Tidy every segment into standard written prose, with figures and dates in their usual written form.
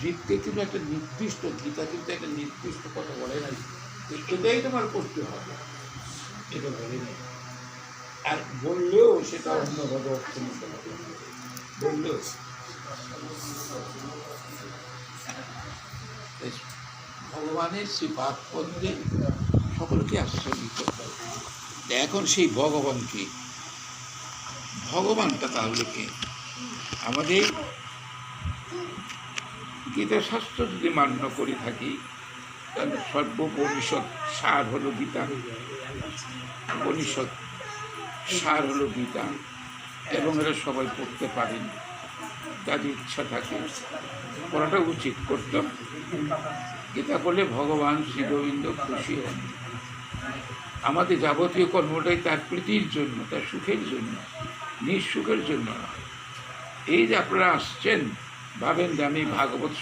জীবকে কিন্তু একটা নির্দিষ্ট, গীতা কিন্তু একটা নির্দিষ্ট কথা বলে নাই এটাই তোমার করতে হবে, এটা বলে নেই। আর বললেও সেটা অন্যভাবে অর্থ নিতে হবে, বললেও ভগবানের সেই বাক্যে সকলকে আশ্চর্যিত করে। এখন সেই ভগবান কি? ভগবানটা তাহলে কি? আমাদের গীতা শাস্ত্র যদি মান্য করে থাকি, তাহলে সর্বোপনিষদ সার হলো গীতা, উপনিষদ সার হলো গীতা, এবং এরা সবাই পড়তে পারেন, যাদের ইচ্ছা থাকে পড়াটা উচিত, করতাম। গীতা করলে ভগবান শ্রী গোবিন্দ খুশি হন। আমাদের যাবতীয় কর্মটাই তার প্রীতির জন্য, তার সুখের জন্য, নিঃসুখের জন্য না। এই যে আপনারা আসছেন, ভাবেন যে আমি ভাগবত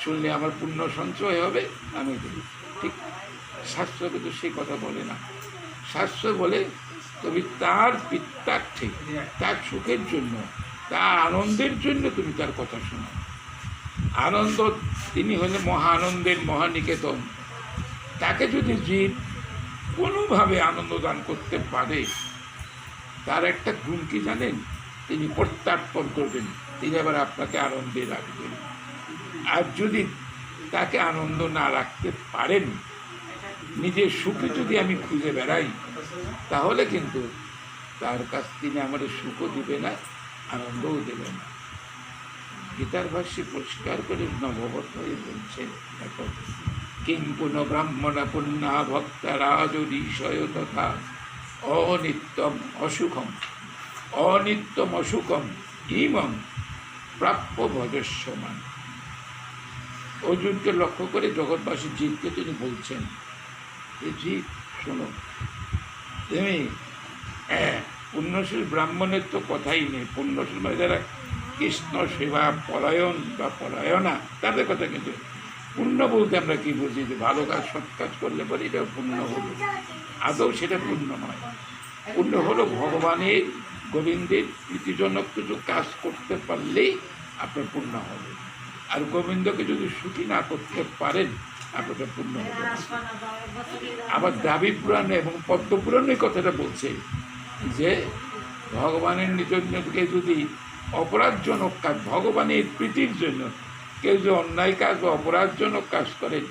শুনলে আমার পুণ্য সঞ্চয় হবে, আমি ঠিক। শাস্ত্র কিন্তু সেই কথা বলে না। শাস্ত্র বলে তুমি তার পিত্তার্থে, তার সুখের জন্য, তার আনন্দের জন্য তুমি তার কথা শোনো। আনন্দ, তিনি হলেন মহা আনন্দের মহানিকেতন। তাকে যদি জীব কোনোভাবে আনন্দ দান করতে পারে, তার একটা গুণ কি জানেন? তিনি প্রত্যার্পণ করবেন, তিনি আবার আপনাকে আনন্দে রাখবেন। আর যদি তাকে আনন্দ না রাখতে পারেন, নিজের সুখে যদি আমি খুঁজে বেড়াই, তাহলে কিন্তু তার কাছ তিনি আমাদের সুখও দিবে না, আনন্দও দেবে না। গীতার ভাষ্যে পরিষ্কার করে নববত হয়ে বলছেন, দেখো, কিং পুন ব্রাহ্মণ পুণ্যা ভক্তা রাজঋষয় তথা অনিত্যম অসুখম, অনিত্যম অসুখম ইমং প্রাপ্য ভজস্যমান। অর্জুনকে লক্ষ্য করে জগৎবাসী জীবকে তিনি বলছেন, এই জীব শোনো, তুমি পুণ্যশীল ব্রাহ্মণের তো কথাই নেই। পুণ্যশীল মানে যারা কৃষ্ণ সেবা পরায়ণ বা পরায়ণা, তাদের কথা কিন্তু। পুণ্য বলতে আমরা কি বুঝি? যে ভালো কাজ, সৎ কাজ করলে পরে এটা পুণ্য হলো। আদৌ সেটা পুণ্য নয়। পুণ্য হলো ভগবানের, গোবিন্দের প্রীতিজনক কিছু কাজ করতে পারলেই আপনার পুণ্য হবে। আর গোবিন্দকে যদি সুখী না করতে পারেন, আপনার পুণ্য হবে। আবার দ্রাবিড় পুরাণে এবং পদ্ম পুরাণে কথাটা বলছে যে ভগবানের জন্যকে যদি অপরাধজনক কাজ, ভগবানের প্রীতির জন্য কেউ যে অন্যায় কাজ বা অপরাধজনক কাজ করেন,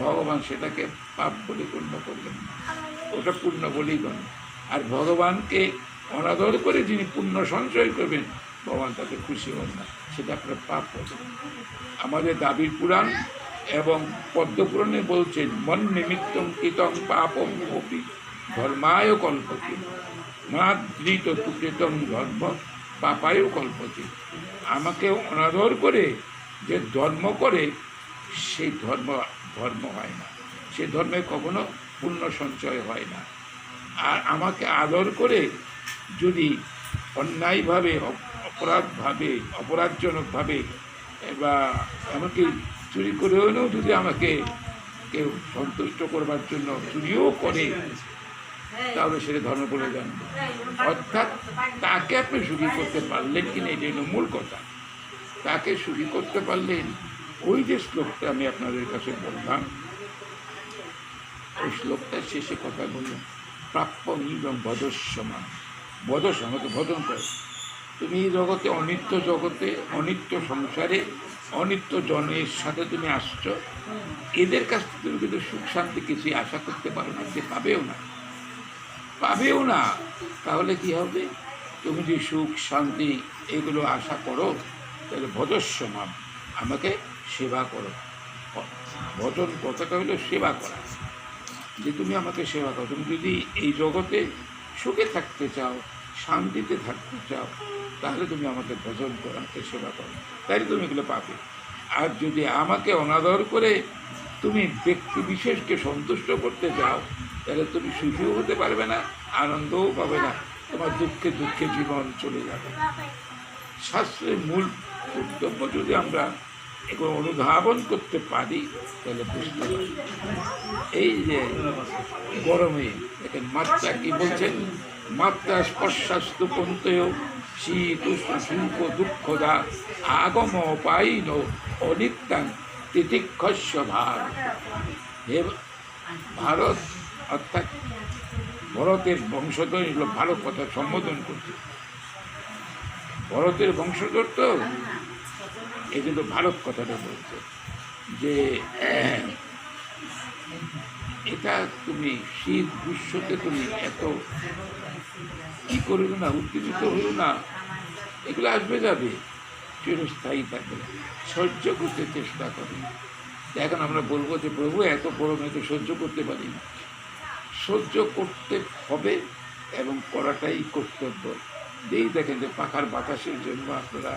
ভগবান সেটাকে পাপ বলে গণ্য করবেন না, ওটা পুণ্য বলেই গণ্য। আর ভগবানকে অনাদর করে যিনি পুণ্য সঞ্চয় করবেন, ভগবান তাকে খুশি হন না, সেটা আপনার পাপ হবে। আমাদের দ্রাবিড় পুরাণ এবং পদ্মপুরাণে বলছেন, মন নিমিত্তং কৃতং পাপম অপি ধর্মায় কল্পতি, মাদৃত কৃতং ধর্ম পাপায়ও কল্পতি। আমাকে অনাদর করে যে ধর্ম করে, সেই ধর্ম হয় না, সে ধর্মে কখনো পুণ্য সঞ্চয় হয় না। আর আমাকে আদর করে যদি অন্যায়ভাবে, অপরাধজনকভাবে বা এমনকি চুরি করেও যদি আমাকে কেউ সন্তুষ্ট করবার জন্য চুরিও করে, তাহলে সেটা ধর্ম বলে যান। অর্থাৎ তাকে আপনি সুখী করতে পারলেন কিনা, এটাই হলো মূল কথা। তাকে সুখী করতে পারলেন, ওই যে শ্লোকটা আমি আপনাদের কাছে বললাম, ওই শ্লোকটার শেষে কথা বললাম, প্রাপ্য এবং বদস্যমান। বদস্য আমাকে ভজন করে। তুমি এই জগতে, অনিত্য জগতে, অনিত্য সংসারে, অনিত্য জনের সাথে তুমি আসছো, এদের কাছ থেকে তুমি কিন্তু সুখ শান্তি কিছুই আশা করতে পারো না, যে পাবেও না, পাবেও না। তাহলে কি হবে? তুমি যদি সুখ শান্তি এগুলো আশা করো, তাহলে ভজস্যমান, আমাকে সেবা করো। ভজন কথাটা হলো সেবা করা, যে তুমি আমাকে সেবা করো। তুমি যদি এই জগতে সুখে থাকতে চাও, শান্তিতে থাকতে চাও, তাহলে তুমি আমাকে ভজন করো, আমাকে সেবা করো, তাই তুমি এগুলো পাবে। আর যদি আমাকে অনাদর করে তুমি ব্যক্তি বিশেষকে সন্তুষ্ট করতে চাও, তাহলে তুমি সুখীও হতে পারবে না, আনন্দও পাবে না, তোমার দুঃখে দুঃখে জীবন চলে যাবে। শাস্ত্রের মূল কর্তব্য যদি আমরা এগুলো অনুধাবন করতে পারি, তাহলে বুঝতে পারি। এই যে গরমে দেখেন মাত্রা কি বলছেন, মাত্রা স্পর্শাস্তু পন্থেয় শীতুষ্ণ সুখ দুঃখদা আগম পাইন অনিত্যাং তিতিক্ষস্য ভার। হে ভারত, অর্থাৎ ভরতের বংশধর ভারত কথা সম্বোধন করছে। ভরতের বংশধর তো এই কিন্তু ভারত কথাটা বলছে যে এটা তুমি শীত গ্রীষ্মতে তুমি এত কি করবে না, উত্তেজিত হইও না, এগুলো আসবে যাবে, চিরস্থায়ী থাকবে, সহ্য করতে চেষ্টা করো। এখন আমরা বলবো যে প্রভু এত গরম এত সহ্য করতে পারি না, সহ্য করতে হবে এবং করাটাই কর্তব্য। এই দেখেন যে পাখার বাতাসের জন্য আপনারা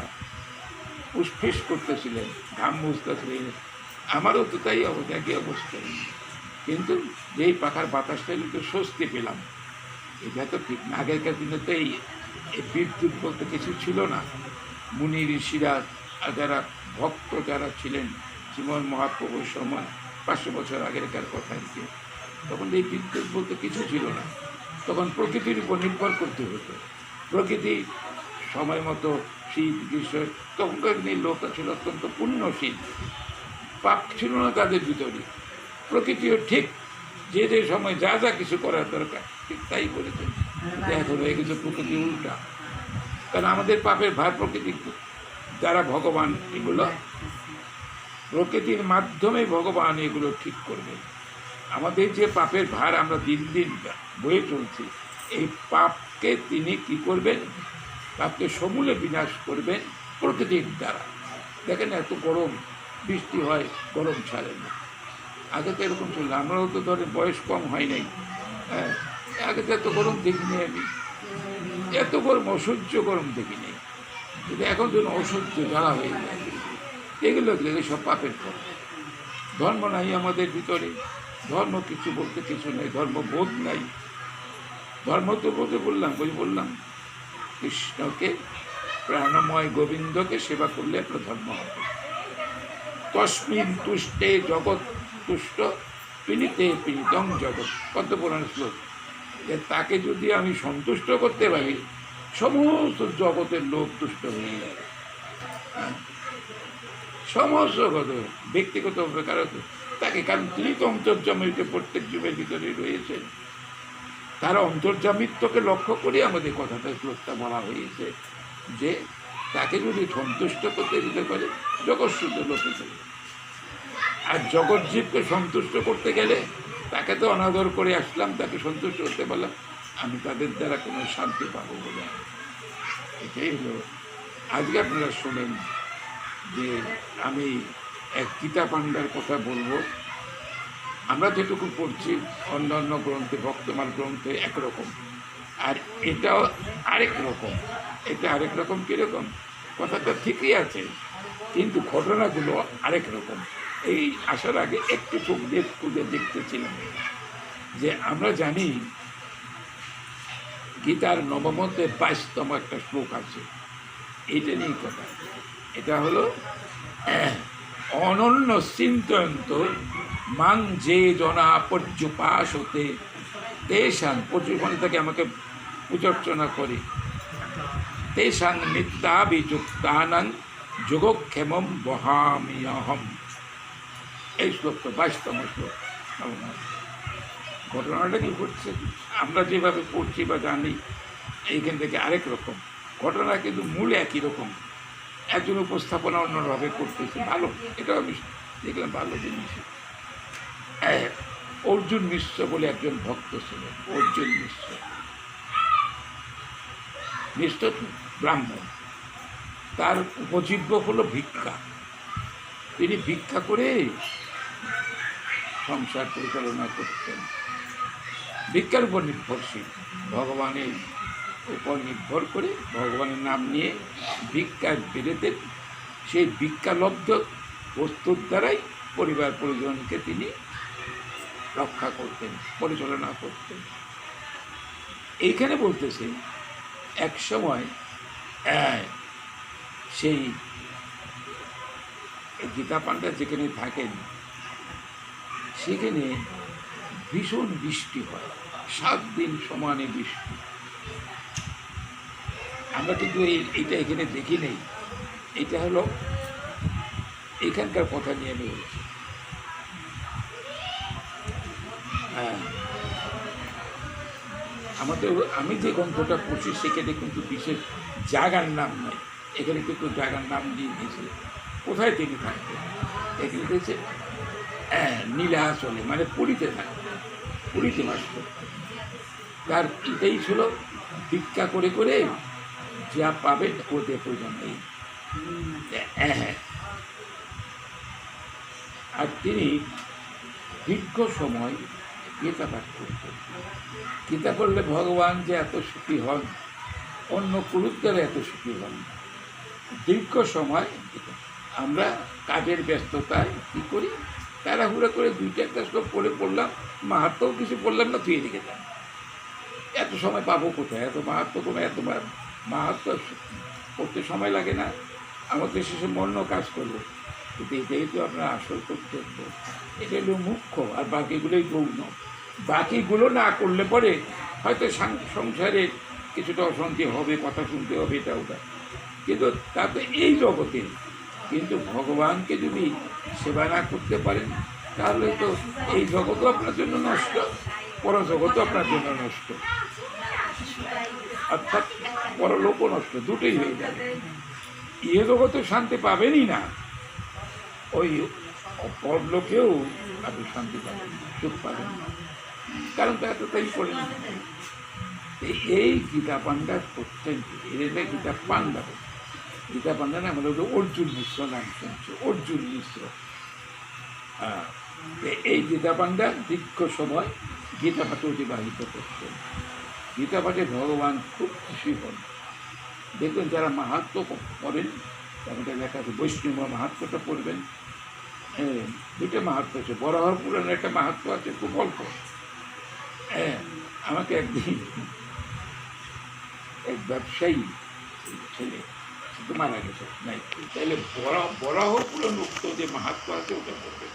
উষ্ফিস করতেছিলেন, ঘাম মুছতেছিলেন, আমারও তো তাই অবস্থা, একই অবস্থা। কিন্তু যেই পাখার বাতাসটা কিন্তু স্বস্তি পেলাম, এটা তো ঠিক না। আগেকার দিনে তো এই বিদ্যুৎ বলতে কিছু ছিল না। মুনি ঋষিরা যারা ভক্ত যারা ছিলেন, শ্রীমন মহাপ্রভুর সময় 500 বছর আগেরকার কথা আর কি, তখন এই বিদ্যুৎ বলতে কিছু ছিল না। তখন প্রকৃতির উপর নির্ভর করতে হতো। প্রকৃতি সময় মতো শীত গ্রীষ্ম, তখনকার দিনের লোক ছিল অত্যন্ত পুণ্যশীল, পাপ ছিল না তাদের ভিতরে। প্রকৃতিও ঠিক যে যে সময় যা যা কিছু করার দরকার ঠিক তাই করেছেন। এখন হয়ে গেছে প্রকৃতি উল্টা। কারণ আমাদের পাপের ভার প্রকৃতি যারা ভগবান, এগুলো প্রকৃতির মাধ্যমে ভগবান এগুলো ঠিক করবে। আমাদের যে পাপের ভার আমরা দিন দিন বয়ে চলছি, এই পাপকে তিনি কি করবেন, পাপকে সমূলে বিনাশ করবেন প্রকৃতির দ্বারা। দেখেন এত গরম, বৃষ্টি হয়, গরম ছাড়ে না। আগে তো এরকম ছিল না, আমরাও তো ধরেন বয়স কম হয় নাই, হ্যাঁ, আগে তো এত গরম দেখিনি আমি, এত গরম অসহ্য গরম দেখিনি। কিন্তু এখন যেন অসহ্য জ্বালা হয়ে যায়। এগুলো সব পাপের পর। ধর্ম নাই আমাদের ভিতরে, ধর্ম কিছু বলতে কিছু নেই, ধর্মবোধ নাই। ধর্ম তো বললাম কৃষ্ণকে, প্রাণময় গোবিন্দকে সেবা করলে আপনার ধর্ম হবে। তস্মিন তুষ্টে জগৎ তুষ্ট, পিনিতে পিনিতং জগৎ, পদ্মপুরাণ শ্লোক। যে তাকে যদি আমি সন্তুষ্ট করতে পারি, সমস্ত জগতের লোক তুষ্ট হয়ে যাবে। সমস্ত কথা ব্যক্তিগতভাবে কারো তাকে, কারণ তিনি তো অন্তর্যামিত্ব প্রত্যেক যুগের ভিতরে রয়েছেন। তার অন্তর্যামিত্বকে লক্ষ্য করে আমাদের কথাটা শ্লোকটা বলা হয়েছে যে তাকে যদি সন্তুষ্ট করতে দিতে পারে জগৎ শুদ্ধ লোকে চলে। আর জগৎ জীবকে সন্তুষ্ট করতে গেলে তাকে তো অনাদর করে আসলাম, তাকে সন্তুষ্ট করতে পারলাম, আমি তাদের দ্বারা কোনো শান্তি পাবো বলে। এটাই হলো। আজকে আপনারা শোনেন যে আমি এক গীতা পাণ্ডার কথা বলবো। আমরা যেটুকু পড়ছি অন্যান্য গ্রন্থে, ভক্তমাল গ্রন্থে একরকম, আর এটাও আরেক রকম। এটা আরেক রকম কীরকম, কথাটা ঠিকই আছে কিন্তু ঘটনাগুলো আরেক রকম। এই আসার আগে একটু চোখ দিয়ে খুঁজে দেখতেছিলাম যে আমরা জানি গীতার নবমতে 22তম একটা শ্লোক আছে, এইটা নিয়ে কথা। এটা হলো অনন্য চিন্তয়ন্ত মাং যে জনা পর্যুপাসতে তেষাং, পর্যুপাসন থেকে আমাকে পূজার্চনা করি, তেষাং নিত্যাভিযুক্তানাং যোগক্ষেমম বহামিয়হম। এই শ্লোকটা 22তম শ্লোক। ঘটনাটা কি ঘটছে আমরা যেভাবে পড়ছি বা জানি এইখান থেকে আরেক রকম ঘটনা, কিন্তু মূল একই রকম। একজন উপস্থাপনা অন্যভাবে করতেছে, ভালো, এটা আমি দেখলাম ভালো জিনিস। অর্জুন মিশ্র বলে একজন ভক্ত ছিলেন, অর্জুন মিশ্র, মিশ্র ব্রাহ্মণ। তার উপজীব্য হলো ভিক্ষা। তিনি ভিক্ষা করে সংসার পরিচালনা করতেন, ভিক্ষার উপর নির্ভরশীল, ভগবানের উপর নির্ভর করে ভগবানের নাম নিয়ে ভিক্ষার বেড়েতেন। সেই ভিক্ষালব্ধ বস্তুর দ্বারাই পরিবার পরিজনকে তিনি রক্ষা করতেন, পরিচালনা করতেন। এইখানে বলতেছে এক সময় সেই গীতা পাণ্ডা যেখানে থাকেন সেখানে ভীষণ বৃষ্টি হয়, 7 দিন সমানে বৃষ্টি। আমরা কিন্তু এইটা এখানে দেখি নেই। এটা হলো এখানকার কথা নিয়ে আমি বলছি। হ্যাঁ, আমাদের আমি যে গ্রন্থটা পড়ছি সেখানে কিন্তু বিশেষ জায়গার নাম নয়, এখানে কিন্তু জায়গার নাম দিয়ে দিয়েছে। কোথায় তিনি থাকতেন? এখানে দিয়েছে নীলাচলে, মানে পুরীতে থাকতেন, পুরীতে বাস করতেন। তার এটাই ছিল ভিক্ষা করে করে যা পাবেন ওদের প্রয়োজন নেই। হ্যাঁ, আর তিনি দীর্ঘ সময় গীতা পাঠ করতেন। গীতা পড়লে ভগবান যে এত সুখী হন, অন্য পুরুষদের এত সুখী হন। দীর্ঘ সময় আমরা কাজের ব্যস্ততায় কী করি, তাড়াহুড়া করে 2-4টা শ্লোক পড়লাম, মাহাত্ম্যও কিছু পড়লাম না, তুই এদিকে যান। এত সময় পাবো কোথায়? এত মাহাত্ম্য কোনো মাহাত্ম্য পড়তে সময় লাগে না, আমাদের শেষে মন্য কাজ করলো। কিন্তু এটাই তো আপনার আসল কর্তব্য, এটা হলো মুখ্য, আর বাকিগুলোই গৌণ। বাকিগুলো না করলে পরে হয়তো সংসারে কিছুটা অশান্তি হবে, কথা শুনতে হবে, এটা ওটা, কিন্তু তাতে এই জগতে কিন্তু ভগবানকে যদি সেবা না করতে পারেন তাহলে তো এই জগৎও আপনার জন্য নষ্ট, পরজগৎও আপনার জন্য নষ্ট, অর্থাৎ পরলোকও নষ্ট, দুটোই হয়ে যাবে। ইহ জগতে শান্তি পাবেনই না, ওই পরলোকেও আপনি শান্তি পাবেন, সুখ পাবেন না, কারণ তা তো তাই করেন। এই গীতা পাণ্ডা করছেন, এদের গীতা পাণ্ডা, গীতা পাণ্ডা না, আমাদের অর্জুন মিশ্র নাম শুনছে, অর্জুন মিশ্র। হ্যাঁ, এই গীতা পাণ্ডা দীর্ঘ সময় গীতা পাঠে অতিবাহিত করছেন। গীতা পাঠে ভগবান খুব খুশি হন। দেখবেন যারা মাহাত্ম্য করেন, তাদের লেখা আছে বৈষ্ণব মাহাত্ম্যটা পড়বেন। হ্যাঁ, দুটো মাহাত্ম্য আছে, বরাহর পুরাণের একটা মাহাত্ম্য আছে, খুব অল্প। হ্যাঁ, আমাকে একদিন এক ব্যবসায়ী ছেলে কিন্তু মারা গেছে নাই, তাহলে বরাহ পুরাণ উক্ত যে মাহাত্ম্য আছে ওটা পড়বে,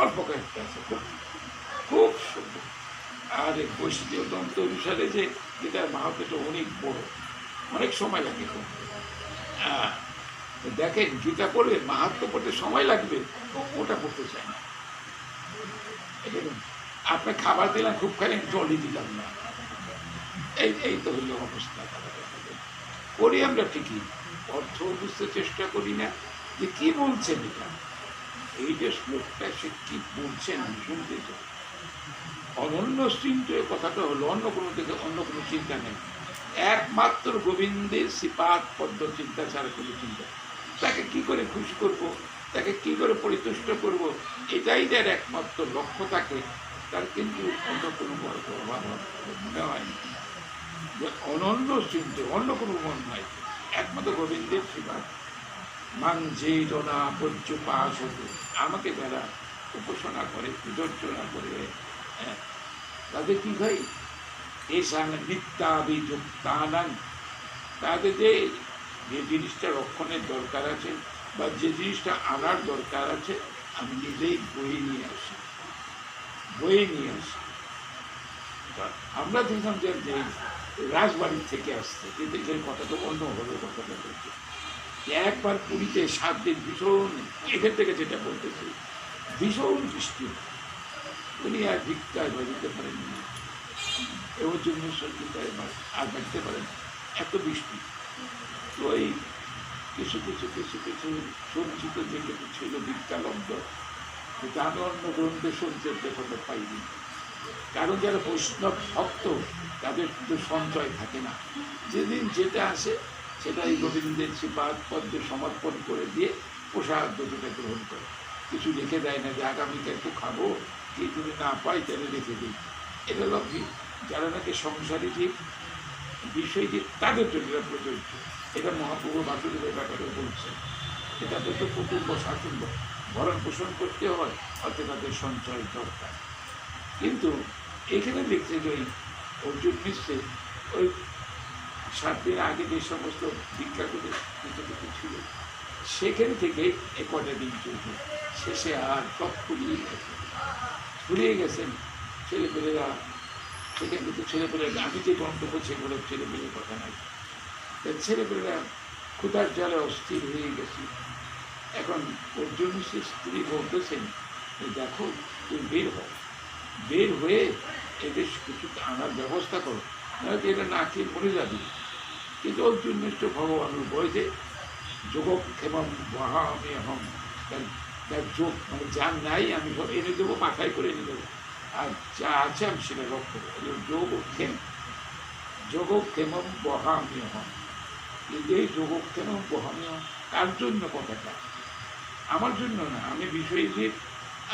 অল্প কয়েকটা আছে, খুব খুব সুন্দর। আর বৈষ্ণব তন্ত্র অনুসারে যে যেটার মাহাত্ম্যটা অনেক বড়, অনেক সময় লাগে। দেখেন গীতা পড়বে, মাহাত্ম্য পড়তে সময় লাগবে, ওটা পড়তে চায় না। আপনার খাবার দিলাম খুব খালি, জলই দিলাম না, এই তো হইল অবস্থা। করি আমরা ঠিকই, অর্থ বুঝতে চেষ্টা করি না যে কি বলছেন এটা, এই যে শ্লোকটা সে কি বলছেন আমি শুনতে চাই। অনন্য চিন্ত কথাটা হলো অন্য কোনো থেকে অন্য কোনো চিন্তা নেই, একমাত্র গোবিন্দের শ্রীপাদ পদ্ম চিন্তা ছাড়া কোনো চিন্তা। তাকে কি করে খুশি করব, তাকে কি করে পরিতুষ্ট করব, এটাই যার একমাত্র লক্ষ্য থাকে, তার কিন্তু অন্য কোনো বড় অভাব মনে হয় না, যে অনন্য চিন্তা অন্য কোনো মন নয়, একমাত্র গোবিন্দের শ্রীপাদ। মান যে জনা পর্য পাশ হতো, আমাকে যারা উপাসনা করে, পূজর্চনা করে, তাদের কি হয়, এসান নিত্যাভিযুক্তানাং, তাদের যে জিনিসটা রক্ষণের দরকার আছে বা যে জিনিসটা আনার দরকার আছে, আমি নিজেই বয়ে নিয়ে আসি। আমরা দেখলাম যে রাজবাড়ির থেকে আসছে, কিন্তু এর কথা তো অন্য হবে, কথাটা বলছে একবার পুরীতে 7 দিন ভীষণ, এখান থেকে যেটা বলতেছি ভীষণ বৃষ্টি, উনি আর ভিক্ষায় দিতে পারেন না, এবং জন্য আর বাড়তে পারেন, এত বৃষ্টি। তো এই কিছু কিছু কিছু কিছু সঞ্চিত যে কিছু ছিল ভিক্ষালব্ধ, কিন্তু আমি অন্য গ্রন্থে সঞ্চয়ের কথা পাইনি, কারণ যারা বৈষ্ণব ভক্ত তাদের কিন্তু সঞ্চয় থাকে না, যেদিন যেটা আসে সেটা এই গোবিন্দের শ্রীপাদ পদ্মে সমর্পণ করে দিয়ে প্রসাদ দুটোটা গ্রহণ করে, কিছু রেখে দেয় না যে আগামীকাল একটু খাবো, কি যদি না পাই তাহলে রেখে দিই। এটা লক্ষ্মী যারা নাকি সংসারী জীব, বিষয় জীব, তাদের জন্য এটা প্রযোজ্য। এটা মহাপ্রভু বাসুদেবের ব্যাপারে বলছে, এটা তো কুটুম্ব শাসন ভরণ পোষণ করতে হয়, অর্থাৎ তাদের সঞ্চয় দরকার। কিন্তু এখানে দেখছে যে ওই অর্জুন মিশ্রে ওই 7 দিন আগে যে সমস্ত ভিক্ষা করে কিছু ছিল, সেখান থেকে কটা দিন চলছে, শেষে আর সব ফুরিয়ে গেছেন ছেলেপেলেরা। সেখান থেকে ছেলেপেলে, আমি যে গন্তব্য সেগুলো ছেলেপেলের কথা নাই, ছেলেপেলেরা ক্ষুধার জ্বালে অস্থির হয়ে গেছে। এখন অর্জুন সে স্ত্রী বলতেছেন যে দেখো তুই বের হয়ে এদের কিছু আনার ব্যবস্থা করো, নয়তো এটা না খেয়ে মরে যাবি। কিন্তু অর্জুন নিশ্চয় ভগবানের বয়সে যোগক্ষেমম বহামি অহম, তার যোগ মানে যা নাই আমি সব এনে দেবো, মাথায় করে এনে দেবো, আর যা আছে আমি সেটা রক্ষা করবো। যোগক্ষেমম বহামি অহম, এই যোগক্ষেমম বহামি অহম কার জন্য কথাটা? আমার জন্য না। আমি বিষয়ীদের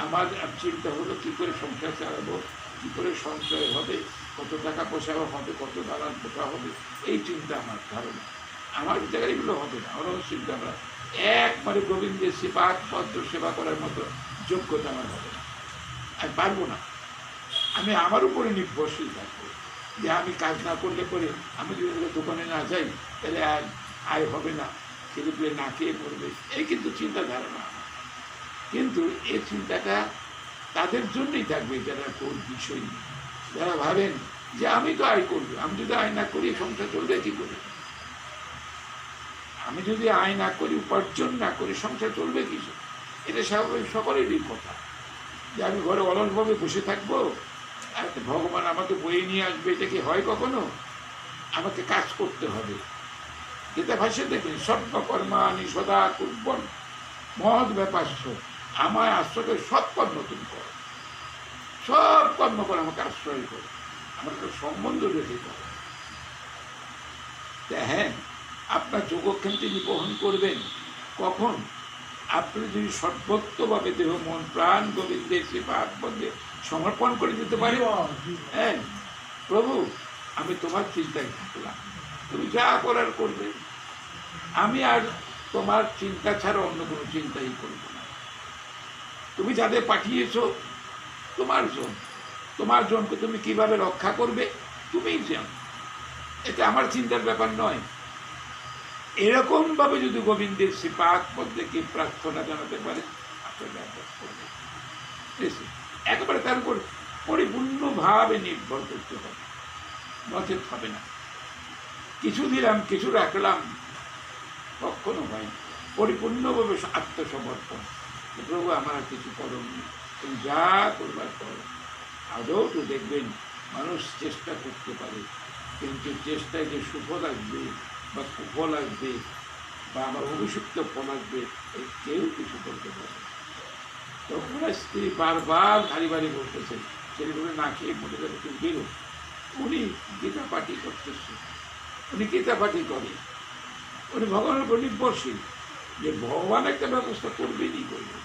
আমার চিন্তা হলো কী করে সংসার চালাবো, কী করে সঞ্চয় হবে, কত টাকা পয়সা হবে, কত দালান কোথা হবে, এই চিন্তা আমার ধারণা। আমার জায়গায় এগুলো হবে না। আমার চিন্তা আমরা একবারে গোবিন্দের সেবা পদ্ম সেবা করার মতো যোগ্যতা আমার হবে না, আমি পারবো না। আমি আমার উপরে নির্ভরশীল থাকবো যে আমি কাজ না করলে পরে আমি যদি দোকানে না যাই তাহলে আর আয় হবে না, ছেলেপুলে না খেয়ে পড়বে, এই কিন্তু চিন্তা ধারণা। কিন্তু এই চিন্তাটা তাদের জন্যই থাকবে যারা কোন বিষয়, যারা ভাবেন যে আমি তো আয় করবো, আমি যদি আয় না করি সংসার চলবে কী করে? আমি যদি আয় না করি, উপার্জন না করি, সংসার চলবে কিছু? এটা স্বাভাবিক সকলেরই কথা যে আমি ঘরে অলসভাবে বসে থাকবো আর ভগবান আমাকে বয়ে নিয়ে আসবে, এটা কি হয় কখনো? আমাকে কাজ করতে হবে। গীতা ভাষ্যে দেখবেন সর্বকর্মাণি সদা কুর্বন মহৎ ব্যাপার্য, আমায় আশ্রয় করে সব কর্ম তুমি করো, সব কর্ম করে আমাকে আশ্রয় করো, আমার একটা সম্বন্ধ রেখে করো। হ্যাঁ, আপনার যোগক্ষেম তিনি বহন করবেন কখন? আপনি যদি সর্বত্রভাবে দেহ মন প্রাণ গোবিন্দের সেবা বন্ধে সমর্পণ করে দিতে পারেন, হ্যাঁ প্রভু আমি তোমার চিন্তায় থাকলাম, তুমি যা করার করবে, আমি আর তোমার চিন্তা ছাড়া অন্য কোনো চিন্তাই করব না। তুমি যাদের পাঠিয়েছ তোমার জনকে তুমি কিভাবে রক্ষা করবে তুমিই জানো, এটা আমার চিন্তার ব্যাপার নয়। এরকমভাবে যদি গোবিন্দের শ্রীপাদ পদ্মে কি প্রার্থনা জানাতে পারে, একেবারে তার উপর পরিপূর্ণভাবে নির্ভর করতে হবে, নচেত হবে না। কিছু দিলাম কিছু রাখলাম, কখনো হয় পরিপূর্ণভাবে আত্মসমর্পণ, প্রভু আমার আর কিছু করণ নেই, তুমি যা করবার করো। আদৌ তো দেখবেন মানুষ চেষ্টা করতে পারে, কিন্তু চেষ্টায় যে সুফল আসবে বা কুফল আসবে বা আমার অভিষিক্ত ফল আসবে, কেউ কিছু করতে পারে। তখন স্ত্রী বারবার ভারী ভারী বলতেছেন ছেলেগুলো না খেয়ে মরে যাবে, তুমি বেরো। উনি গীতা পাঠি করতেছে, উনি গীতা পাঠি করে, উনি ভগবানের উপর নির্ভরশীল যে ভগবান একটা ব্যবস্থা করবেনই করবে,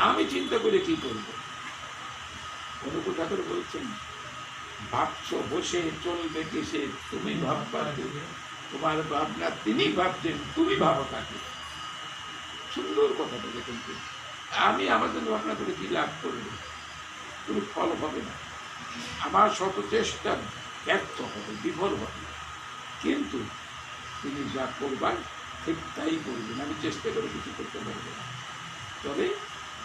আমি চিন্তা করে কি করব। অনুকূল ঠাকুর বলছেন ভাবছ বসে চলবে কিসে, তুমি ভাববা, তোমার ভাবনা তিনি ভাবছেন, তুমি ভাবো তাকে। সুন্দর কথাটা দেখুন, আমি আমার জন্য ভাবনা করে কি লাভ করবো, তুমি ফল হবে না, আমার শত চেষ্টা ব্যর্থ হবে, বিফল হবে, কিন্তু তিনি যা করবার ঠিক তাই করবেন, আমি চেষ্টা করে কিছু করতে পারবো না। তবে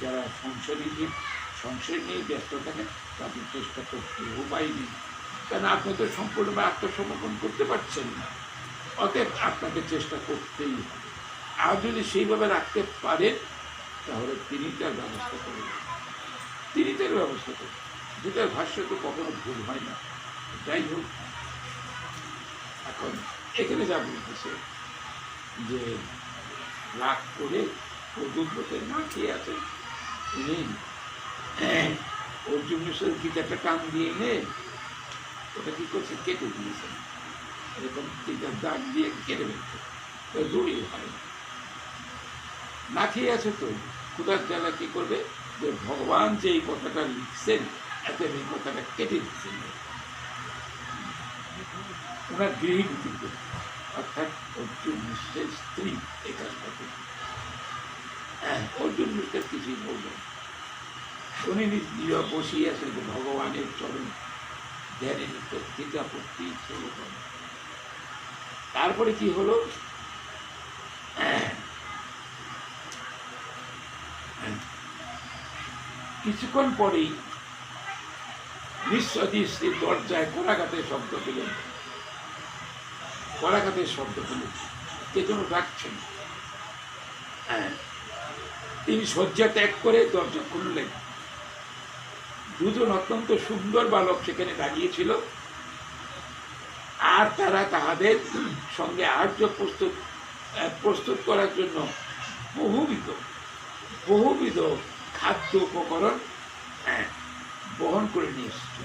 যারা সংসার নিয়ে ব্যস্ত থাকেন তাদের চেষ্টা করতে উপায় নেই, কারণ আপনি তো সম্পূর্ণভাবে আত্মসমর্পণ করতে পারছেন না, অতএব আপনাকে চেষ্টা করতেই হবে। আর যদি সেইভাবে রাখতে পারেন তাহলে তিনি তার ব্যবস্থা করবেন, তিনি তার ব্যবস্থা করবেন। যেটার ভাষ্য তো কখনো ভুল হয় না। যাই হোক, এখন এখানে যা বলতেছে যে রাগ করে অর্জুনকে না খেয়ে আছে, উনি অর্জুন গীতাটা টান দিয়ে এনে ওটা কি করছে, কেটে দিয়েছেন, এরকম গীতার দাগ দিয়ে কেটে ফেলছে, দূরই হয় না খেয়ে আছে। তো ক্ষুধার জ্বালা কি করবে, যে ভগবান যে এই কথাটা লিখছেন এত এই কথাটা কেটে দিচ্ছেন, ওনার গৃহীতে, অর্থাৎ অর্জুন মিশ্রের স্ত্রী এই কাজটা করবে। অর্জুন মিশ্রের কিছুই বলবেন, উনি নিজ বসিয়ে আছেন ভগবানের চরণ ধ্যানে গীতা পড়তে ইচ্ছে হলো। তারপরে কি হলো, কিছুক্ষণ পরেই নিঃস্বতী স্ত্রীর দরজায় কোরাঘাতে শব্দ পেলেন। কলাঘাতের শব্দ হল, কে যেন ডাকছেন। হ্যাঁ, তিনি শয্যা ত্যাগ করে দরজা খুললেন। দুজন অত্যন্ত সুন্দর বালক সেখানে দাঁড়িয়েছিল, আর তারা তাহাদের সঙ্গে আহার্য প্রস্তুত করার জন্য বহুবিধ খাদ্য উপকরণ বহন করে নিয়ে এসছে।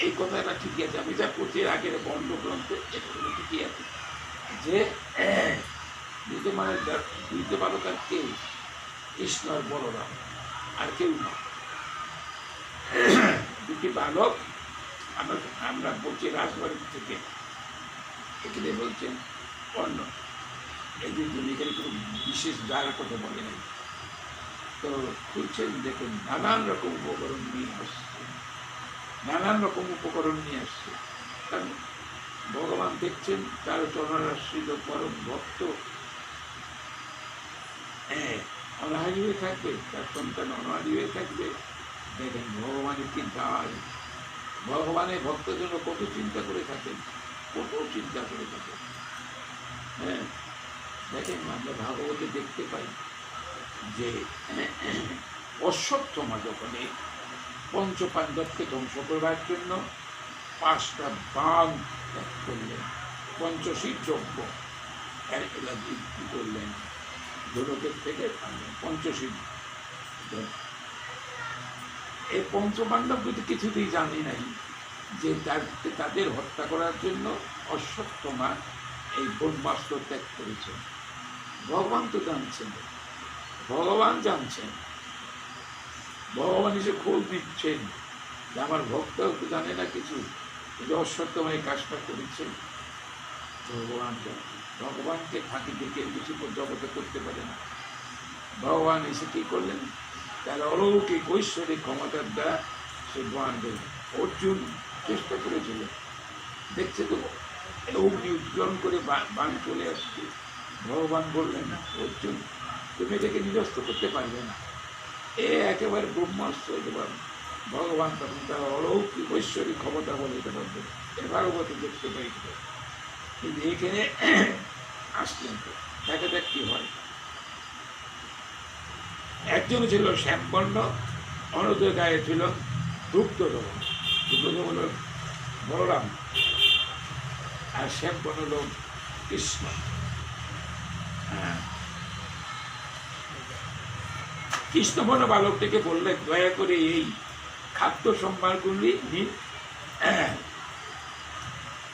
এই কথাটা ঠিকই আছে, আমি যা করছি আগের বন্ধ গ্রন্থে এটা ঠিকই আছে যে দুইতে বালক আর কেউ, কৃষ্ণ আর বলরাম, আর কেউ না। দুটি বালক আমরা বলছি রাজবাড়ি থেকে, এখানে বলছেন অন্য, এই দুজন এখানে কোনো বিশেষ জায়গার কথা বলে নাই। তো খুলছেন, দেখুন নানান রকম উপকরণ নিয়ে আসছে, কারণ ভগবান দেখছেন তার চরণাশ্রিত পরম ভক্ত অনাহারি হয়ে থাকবে, তার সন্তান অনাহারি হয়ে থাকবে। দেখেন ভগবানের কি দায়, ভগবানের ভক্তের জন্য কত চিন্তা করে থাকেন। হ্যাঁ, দেখেন আমরা ভাগবতে দেখতে পাই যে অশ্বত্থমা যখন পঞ্চপাণ্ডবকে ধ্বংস করবার জন্য 5টা বাণ ত্যাগ করলেন, পঞ্চশীল যজ্ঞ এলা বৃদ্ধি করলেন, জগতের থেকে পঞ্চশীল। এই পঞ্চপাণ্ডব কিন্তু কিছুতেই জানি নাই যে তাদের হত্যা করার জন্য অশ্বত্থমা এই ব্রহ্মাস্ত্র ত্যাগ করেছেন। ভগবান তো জানছেন, ভগবান এসে খোঁজ দিচ্ছেন যে আমার ভক্ত জানে না কিছু, যে অশ্বত্থমা এই কাজটা করেছেন। ভগবানকে ফাঁকি দেখে কিছু জগতে করতে পারে না। ভগবান এসে কি করলেন, তার অলৌকিক ঐশ্বরিক ক্ষমতার দ্বারা সে বাণ দেবেন। অর্জুন চেষ্টা করেছিল, দেখছে তো অগ্নি উজ্জ্বলন করে বাণ চলে আসছে। ভগবান বললেন না, অর্জুন তুমি এটাকে নিরস্ত করতে পারবে না, একেবারে ব্রহ্মাস্ত্র হতে পারবে। ভগবান তখন তার অলৌকিক ঐশ্বরিক ক্ষমতা বলে এটা বলবেন, ভাগবতে দেখতে পাই। কিন্তু এখানে আসলেন তো, দেখা যাক কি হয়। একজন ছিল শ্যামবর্ণ, অন্যদের গায়ে ছিল দুগ্ধধম। দুগ্ধধম হল বলরাম, আর শ্যামবর্ণ হল কৃষ্ণ। কৃষ্ণবর্ণ বালকটিকে বললেন, দয়া করে এই খাদ্য সম্ভারগুলি নিন।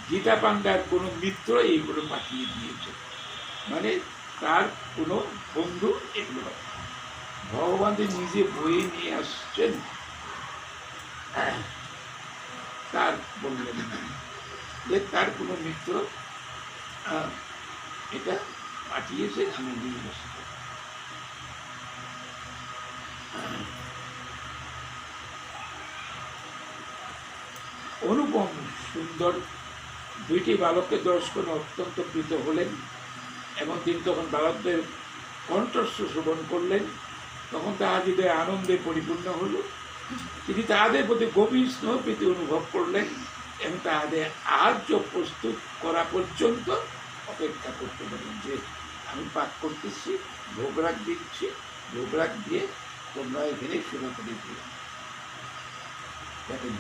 গীতা পান্ডার কোনো মিত্র এইগুলো পাঠিয়ে দিয়েছে, মানে তার কোনো বন্ধু এগুলো ভগবান নিজে বয়ে নিয়ে আসছেন। তার বললেন যে তার কোনো মিত্র এটা পাঠিয়েছে, আমি নিয়ে আসছি। অনুপম সুন্দর দুইটি বালককে দর্শন অত্যন্ত প্রীত হলেন, এবং তিনি তখন বালকদের কণ্ঠস্বর শ্রবণ করলেন। তখন তাহার হৃদয়ে আনন্দে পরিপূর্ণ হল। তিনি তাহাদের প্রতি গভীর স্নেহ প্রীতি অনুভব করলেন, এবং তাহাদের আহার্য প্রস্তুত করা পর্যন্ত অপেক্ষা করতে পারেন, যে আমি পাক করতেছি, ভোগরাগ দিচ্ছি, ভোগরাগ দিয়ে তোমরা এখানে সেবা করে দিও। দেখেন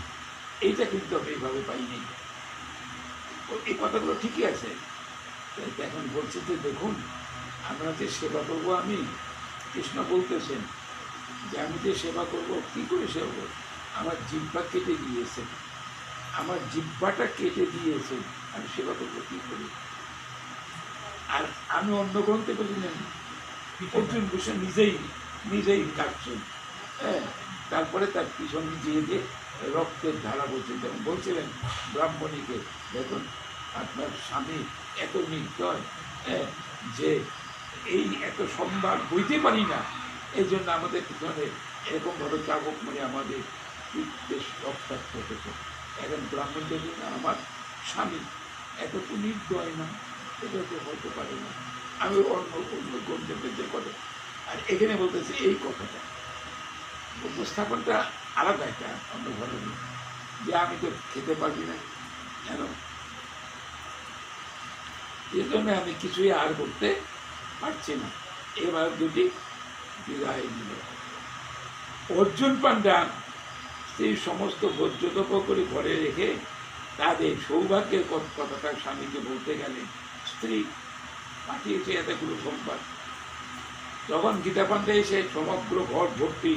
এইটা কিন্তু আমি এইভাবে পাইনি। এই কথাগুলো ঠিকই আছে। এখন বলছে যে দেখুন আমরা যে সেবা করবো, আমি কৃষ্ণ বলতেছেন যে আমি যে সেবা করবো, কী করে সেবা করবো? আমার জিহ্বা কেটে দিয়েছেন, আমার জিহ্বাটা কেটে দিয়েছেন, আমি সেবা করবো কী করে? আর আমি অন্য গ্রন্থে বলছিলেন অর্জুন বসে নিজেই কাটছেন। হ্যাঁ, তারপরে তার পিছন দিয়ে দিয়ে রক্তের ধারা বলছেন, যেমন বলছিলেন ব্রাহ্মণীকে, দেখুন আপনার স্বামী এত নির্দয়, যে এই এত সম্ভার বইতে পারি না, এই জন্য আমাদের পিছনে এরকমভাবে চাবক মানে আমাদের বেশ রক্তাক্ত হতো। এখন ব্রাহ্মণ দেখুন আমার স্বামী এতটুকু নির্দয় না, এটা তো হতে পারে না। আমি অন্য গ্রন্থে পেতে করে, আর এখানে বলতেছি এই কথাটা, উপস্থাপনটা আলাদা একটা অন্য ধরনের, যে আমি তো খেতে পারি না, এই জন্য আমি কিছুই আর করতে পারছি না। এবার দুটি বিদায় দিল। অর্জুন পান্ডা সেই সমস্ত ভোজ্যদ্রব্য করে ঘরে রেখে তাদের সৌভাগ্যের কথাটা স্বামীকে বলতে গেলে স্ত্রী পাঠিয়েছে এতগুলো সম্পদ। যখন গীতা পান্ডা এসে সমগ্র ঘর ভর্তি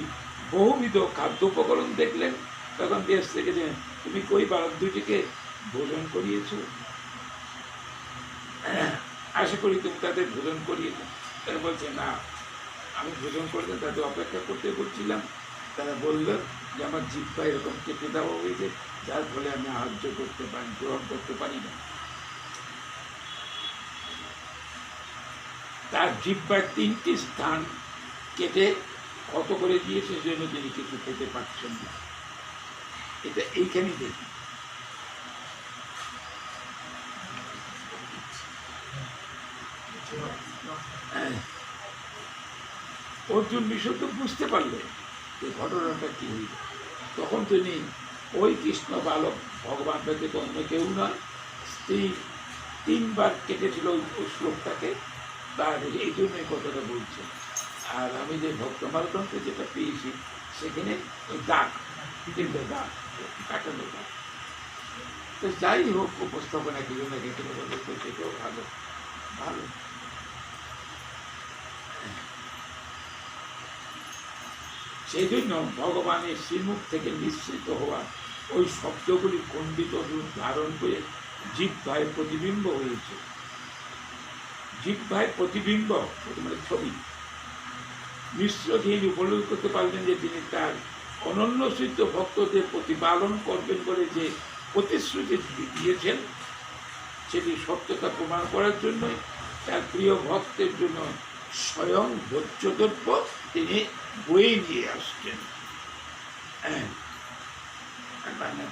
বহুবিধ খাদ্য উপকরণ দেখলেন, তখন দেশ থেকে যে তুমি কই বালক দুটিকে ভোজন করিয়েছ, আশা করি তুমি তাদের ভোজন করিয়েছ। তারা বলছে না, আমি ভোজন করতে তাদের অপেক্ষা করতে বলছিলাম। তারা বলল যে আমার জিহ্বা এরকম কেটে দেওয়া হয়েছে, যার ফলে আমি আহার্য করতে পারি, গ্রহণ করতে পারি না। তার জিহ্বার 3টি স্থান কেটে কত করে দিয়েছে, সেজন্য তিনি কিছু খেতে পারছেন না। এটা এইখানেই দেখি। অর্জুন বিষয় তো বুঝতে পারলেন যে ঘটনাটা কি হইল। তখন তিনি ওই কৃষ্ণ বালক ভগবান ব্যতীত অন্য কেউ নয়, স্ত্রী 3বার কেটেছিল ওই শ্লোকটাকে, তার এই জন্যই কথাটা বলছে। আর আমি যে ভক্তমালতন্ত্রে যেটা পেয়েছি সেখানে ওই দাগ, 3টে দাগ, কাটানো দাগ। তো যাই হোক, উপস্থাপনা কি জন্য গেছিল বলে তো সেটাও ভালো ভালো। সেই জন্য ভগবানের শ্রীমুখ থেকে নিঃসৃত হওয়া ওই শব্দগুলি খণ্ডিত রূপ ধারণ করে জিহ্বায় প্রতিবিম্ব হয়েছে। জিহ্বায় প্রতিবিম্ব মানে ছবি। মিশ্র তিনি উপলব্ধি করতে পারলেন যে তিনি তার অনন্য সিদ্ধ ভক্তদের প্রতিপালন করবেন বলে যে প্রতিশ্রুতি দিয়েছেন, সেটি সত্যতা প্রমাণ করার জন্যই তার প্রিয় ভক্তের জন্য স্বয়ং ভোজ্যদ্রব্য তিনি বয়ে নিয়ে আসছেন।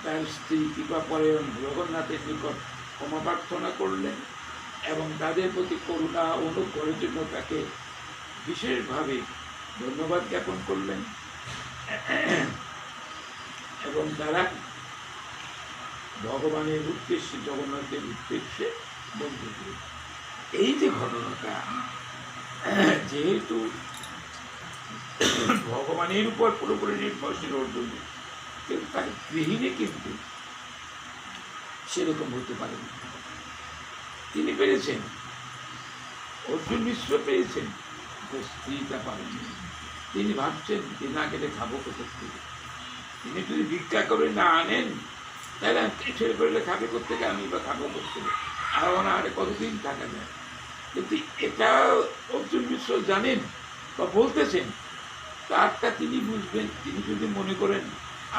তার স্ত্রী কৃপাপরায়ণ জগন্নাথের নিকট ক্ষমা প্রার্থনা করলেন এবং তাদের প্রতি করুণা অনুগ্রহের জন্য তাকে বিশেষভাবে ধন্যবাদ জ্ঞাপন করলেন এবং তারা ভগবানের উদ্দেশ্যে, জগন্নাথের উদ্দেশ্যে বন্ধু। এই যে ঘটনাটা, যেহেতু ভগবানের উপর পুরোপুরি নির্ভরশীল অর্জুন, কিন্তু তার গৃহিণী কিন্তু সেরকম হতে পারেন। তিনি পেরেছেন, অর্জুন মিশ্র পেয়েছেন, স্ত্রীটা পারেনি। তিনি ভাবছেন যে না গেলে খাবো কোথার থেকে। তিনি যদি ভিক্ষা করে না আনেন তাহলে ছেড়ে পড়লে খাবে কোথেকে, আমি বা খাবো কোথেকে, আর আরে কতদিন থাকা যায়। কিন্তু এটা অর্জুন মিশ্র জানেন বা বলতেছেন, তারটা তিনি বুঝবেন। তিনি যদি মনে করেন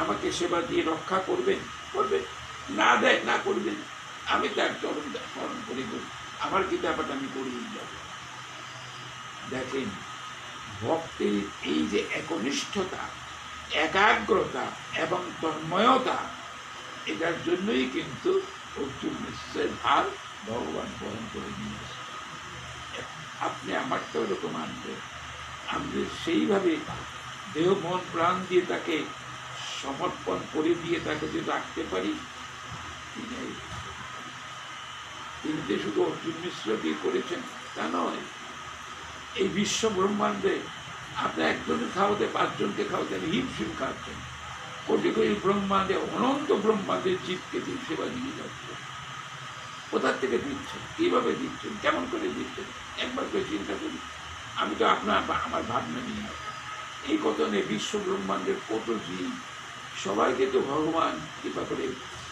আমাকে সেবা দিয়ে রক্ষা করবেন, করবেন, না দেয় না করবেন, আমি তার চরণ স্মরণ করে দেব, আমার কিতাবটা আমি করিয়ে যাব। দেখেন, ভক্তের এই যে একনিষ্ঠতা, একাগ্রতা এবং তন্ময়তা, এটার জন্যই কিন্তু অর্জুন মিশ্রের ভার ভগবান বহন করে নিয়ে আসে। আপনি আমারটা ওরকম আনবেন, আমি সেইভাবে দেহ মন প্রাণ দিয়ে তাকে সমর্পণ করে দিয়ে তাকে যদি রাখতে পারি, তিনি যে শুধু অর্জুন মিশ্র দিয়ে করেছেন তা নয়, এই বিশ্ব ব্রহ্মাণ্ডে আপনি একজনকে খাওয়াতে 5জনকে খাওয়াতে হিমশিম খাচ্ছেন। কোটি কোটি ব্রহ্মাণ্ডে, অনন্ত ব্রহ্মাণ্ডের জীবকে তিনি সেবা দিয়ে যাচ্ছেন। কোথার থেকে দিচ্ছেন, কীভাবে দিচ্ছেন, কেমন করে দিচ্ছেন, একবার করে চিন্তা করি। আমি তো আমার ভাবনা নিয়ে আসবো। এই কথা নেই, বিশ্ব ব্রহ্মাণ্ডের কত জীব, সবাইকে তো ভগবান কৃপা করে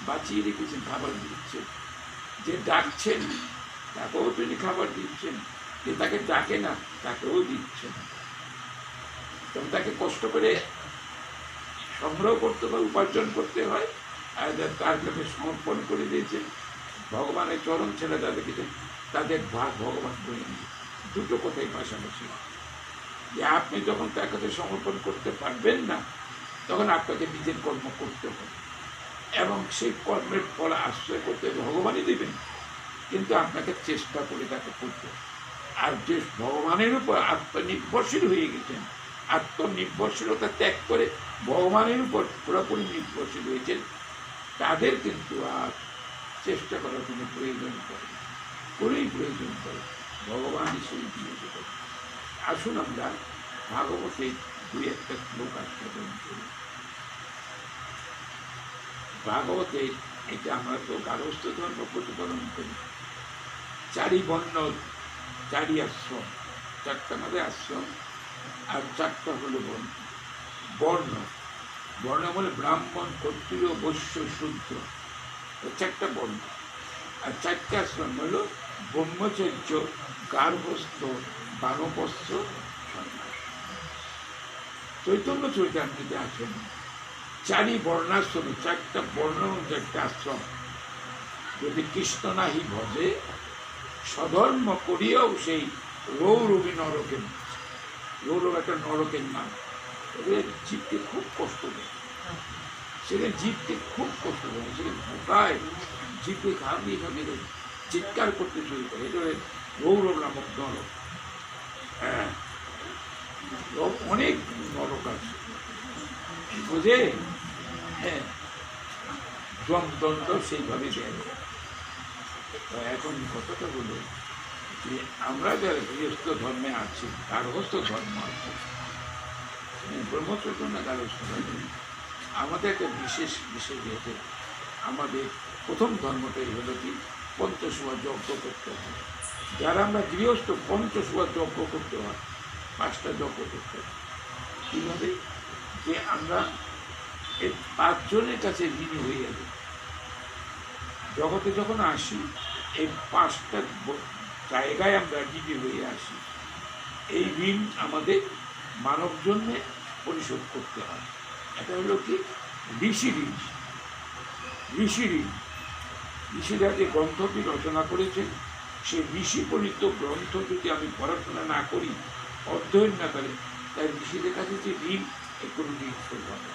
বাঁচিয়ে রেখেছেন, খাবার দিচ্ছেন। যে ডাকছেন তাকেও তিনি খাবার দিচ্ছেন, যে তাকে ডাকে না তাকেও দিচ্ছেন। তখন তাকে কষ্ট করে সংগ্রহ করতে হয়, উপার্জন করতে হয়, আর তার কাছে সমর্পণ করে দিয়েছেন। ভগবানের চরণ ছেড়ে তাদেরকে তাদের ভাগ ভগবান করে নিয়ে, দুটো কথাই পাশাপাশি। যে আপনি যখন তার কাছে সমর্পণ করতে পারবেন না, তখন আপনাকে নিজের কর্ম করতে হবে এবং সেই কর্মের ফল আশ্রয় করতে ভগবানই দেবেন, কিন্তু আপনাকে চেষ্টা করে তাকে করতে। আর যে ভগবানের উপর আত্মনির্ভরশীল হয়ে গেছেন, আত্মনির্ভরশীলতা ত্যাগ করে ভগবানের উপর পুরোপুরি নির্ভরশীল হয়েছেন, তাদের কিন্তু আর চেষ্টা করার কোনো প্রয়োজন পড়ে, করেই প্রয়োজন পড়ে, ভগবানই সেই বিরোধ করে। আসুন আমরা ভাগবতে দুই একটা শ্লোক আস্বাদন করি। ভাগবতে এটা আমরা তো গারস্থ ধর্ম প্রতিপালন করি, চারি বর্ণ, চারি আশ্রম, চারটা আমাদের আশ্রম, আর চারটা হলো বর্ণ। বর্ণ বর্ণ বলে ব্রাহ্মণ, ক্ষত্রিয়, বৈশ্য, শূদ্র, চারটা বর্ণ। আর চারটা আশ্রম হলো ব্রহ্মচর্য, গার্হস্থ, বানপ্রস্থ, সন্ন্যাস। চৈতন্য চরিতামৃতে আছেন চারি বর্ণাশ্রমে, চারটা বর্ণ, চারটা আশ্রম। যদি কৃষ্ণ নাহি ভজে, স্বধর্ম করিয়াও সেই রৌরবী নরকের, রৌরব একটা নরকের নাম, ওদের জীবকে খুব কষ্ট দেয়, সেখানে জীবকে খুব কষ্ট দেয়, সেখানে ঢোকায় জীবকে ঘামিয়ে ঘামিয়ে চিৎকার করতে শুরু করে। এটা রৌরব নামক নরক। হ্যাঁ, অনেক নরক আছে বুঝে। হ্যাঁ, যমদণ্ড সেইভাবে দেয়। এখন কথাটা হলো যে আমরা যারা গৃহস্থ ধর্মে আছি, গার্হস্থ ধর্ম আছে, ব্রহ্মচর্য না গার্হস্থ ধর্ম, আমাদের একটা বিশেষ বিশেষ ইয়েতে আমাদের প্রথম ধর্মটাই হলো কি পঞ্চসুয়া যজ্ঞ করতে হয়। যারা আমরা গৃহস্থ, পঞ্চসুয়া যজ্ঞ করতে হয়, 5টা যজ্ঞ করতে হয়। কীভাবে? যে আমরা এই 5 জনের কাছে ঋণী হয়ে যাবে। জগতে যখন আসি এই 5টা জায়গায় আমরা ঋণী হয়ে আসি। এই ঋণ আমাদের মানব জন্যে পরিশোধ করতে হয়। এটা হলো কি ঋষি ঋণ। ঋষি ঋণ, ঋষিরা যে গ্রন্থটি রচনা করেছেন, সেই ঋষি পরিত গ্রন্থ যদি আমি পড়াশোনা না করি, অধ্যয়ন না করি, তাই ঋষিদের কাছে যে ঋণ, এ কোনো ঋণ শোধ হবে।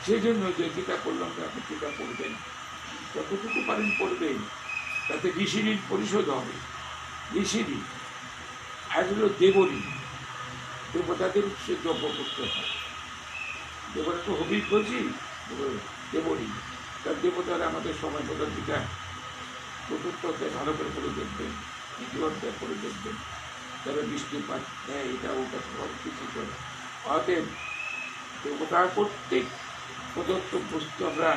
সেই জন্য যে গীতা পড়লাম, আপনি গীতা পড়বেন, যতটুকু পারেন পড়বেন, তাতে ঋষি ঋণ পরিশোধ হবে। ঋষি ঋণ আর হলো দেবঋণ, দেবতাদের সে যজ্ঞ করতে হয়। দেবতা তো হবি বলছি, দেবঋণ। তার দেবতারা আমাদের সময় মতো গীতা 4th অধ্যায় ভালো করে পড়ে দেখবেন, 2য় অধ্যায় পড়ে দেখবেন, তারা বৃষ্টিপাত দেয়, এটা ওটা সব কিছু করে। অতএব দেবতা কর্তৃক প্রদত্ত বস্তু আমরা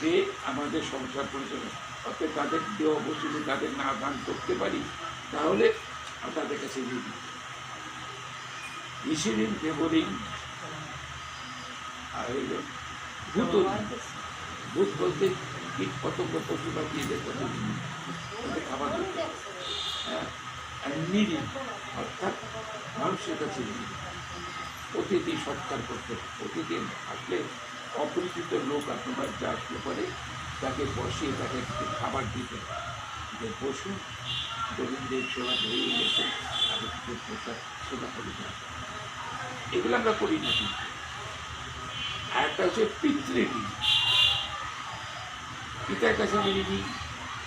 দিয়ে আমাদের সংসার পরিচালনা, অতএব তাদের দেওয়া বস্তু যদি তাদের না দান করতে পারি, তাহলে তাদের কাছে ঋণ। ঋষি ঋণ, দেবঋণ, আর হইল ভূত ঋণ। ভূত বলতে কীট পতঙ্গ, পশু পাখি, এদের কথা খাবার দিতে। হ্যাঁ, আর নিঋণ অর্থাৎ মানুষের কাছে ঋণ। অতিথি সৎকার করতে, অতিথি আসলে অপরিচিত লোক আপনার বাড়িতে আসলে পরে তাকে বসিয়ে তাকে একটু খাবার দিতে, যে বসুন, গোবিন্দের সেবা হয়ে গেছে, তাদের কিছু প্রসাদ সেবা করে দেওয়া। এগুলো আমরা করি না। কিন্তু আর একটা হচ্ছে পিতৃঋণ। পিতার কাছে আমি ঋণী,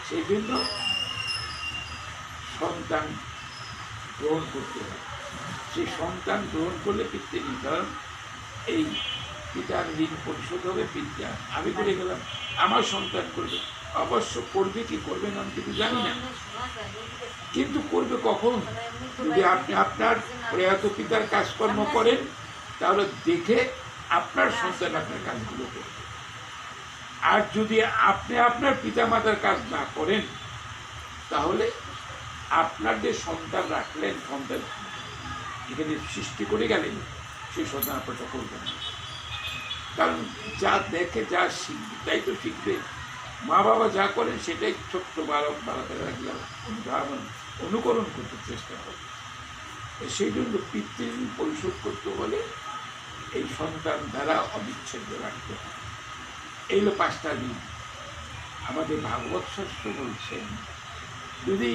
সেই জন্য সন্তান গ্রহণ করতে হয়। সেই সন্তান গ্রহণ করলে পিতৃঋণ, কারণ এই পিতার ঋণ পরিশোধ হবে পিতা। আমি করে গেলাম, আমার সন্তান করবে, অবশ্য করবে কি করবে না আমি কিন্তু জানি না, কিন্তু করবে কখন? যদি আপনি আপনার প্রয়াত পিতার কাজকর্ম করেন, তাহলে দেখে আপনার সন্তান আপনার কাজগুলো করবে। আর যদি আপনি আপনার পিতামাতার কাজ না করেন, তাহলে আপনার যে সন্তান রাখলেন, সন্তান এখানে সৃষ্টি করে গেলেন, সেই সন্তান আপনারটা করবেন না। কারণ যা দেখে, যা শিখবে তাই তো শিখবে। মা বাবা যা করেন সেটাই ছোট্ট বাড়াতে রাখলাম অনুকরণ করতে চেষ্টা করে। সেই জন্য পিতৃঋণ পরিশোধ করতে হলে এই সন্তান দ্বারা অবিচ্ছেদ্য রাখতে হয়। এই হলো 5টা ঋণ। আমাদের ভাগবত শাস্ত্র বলছেন, যদি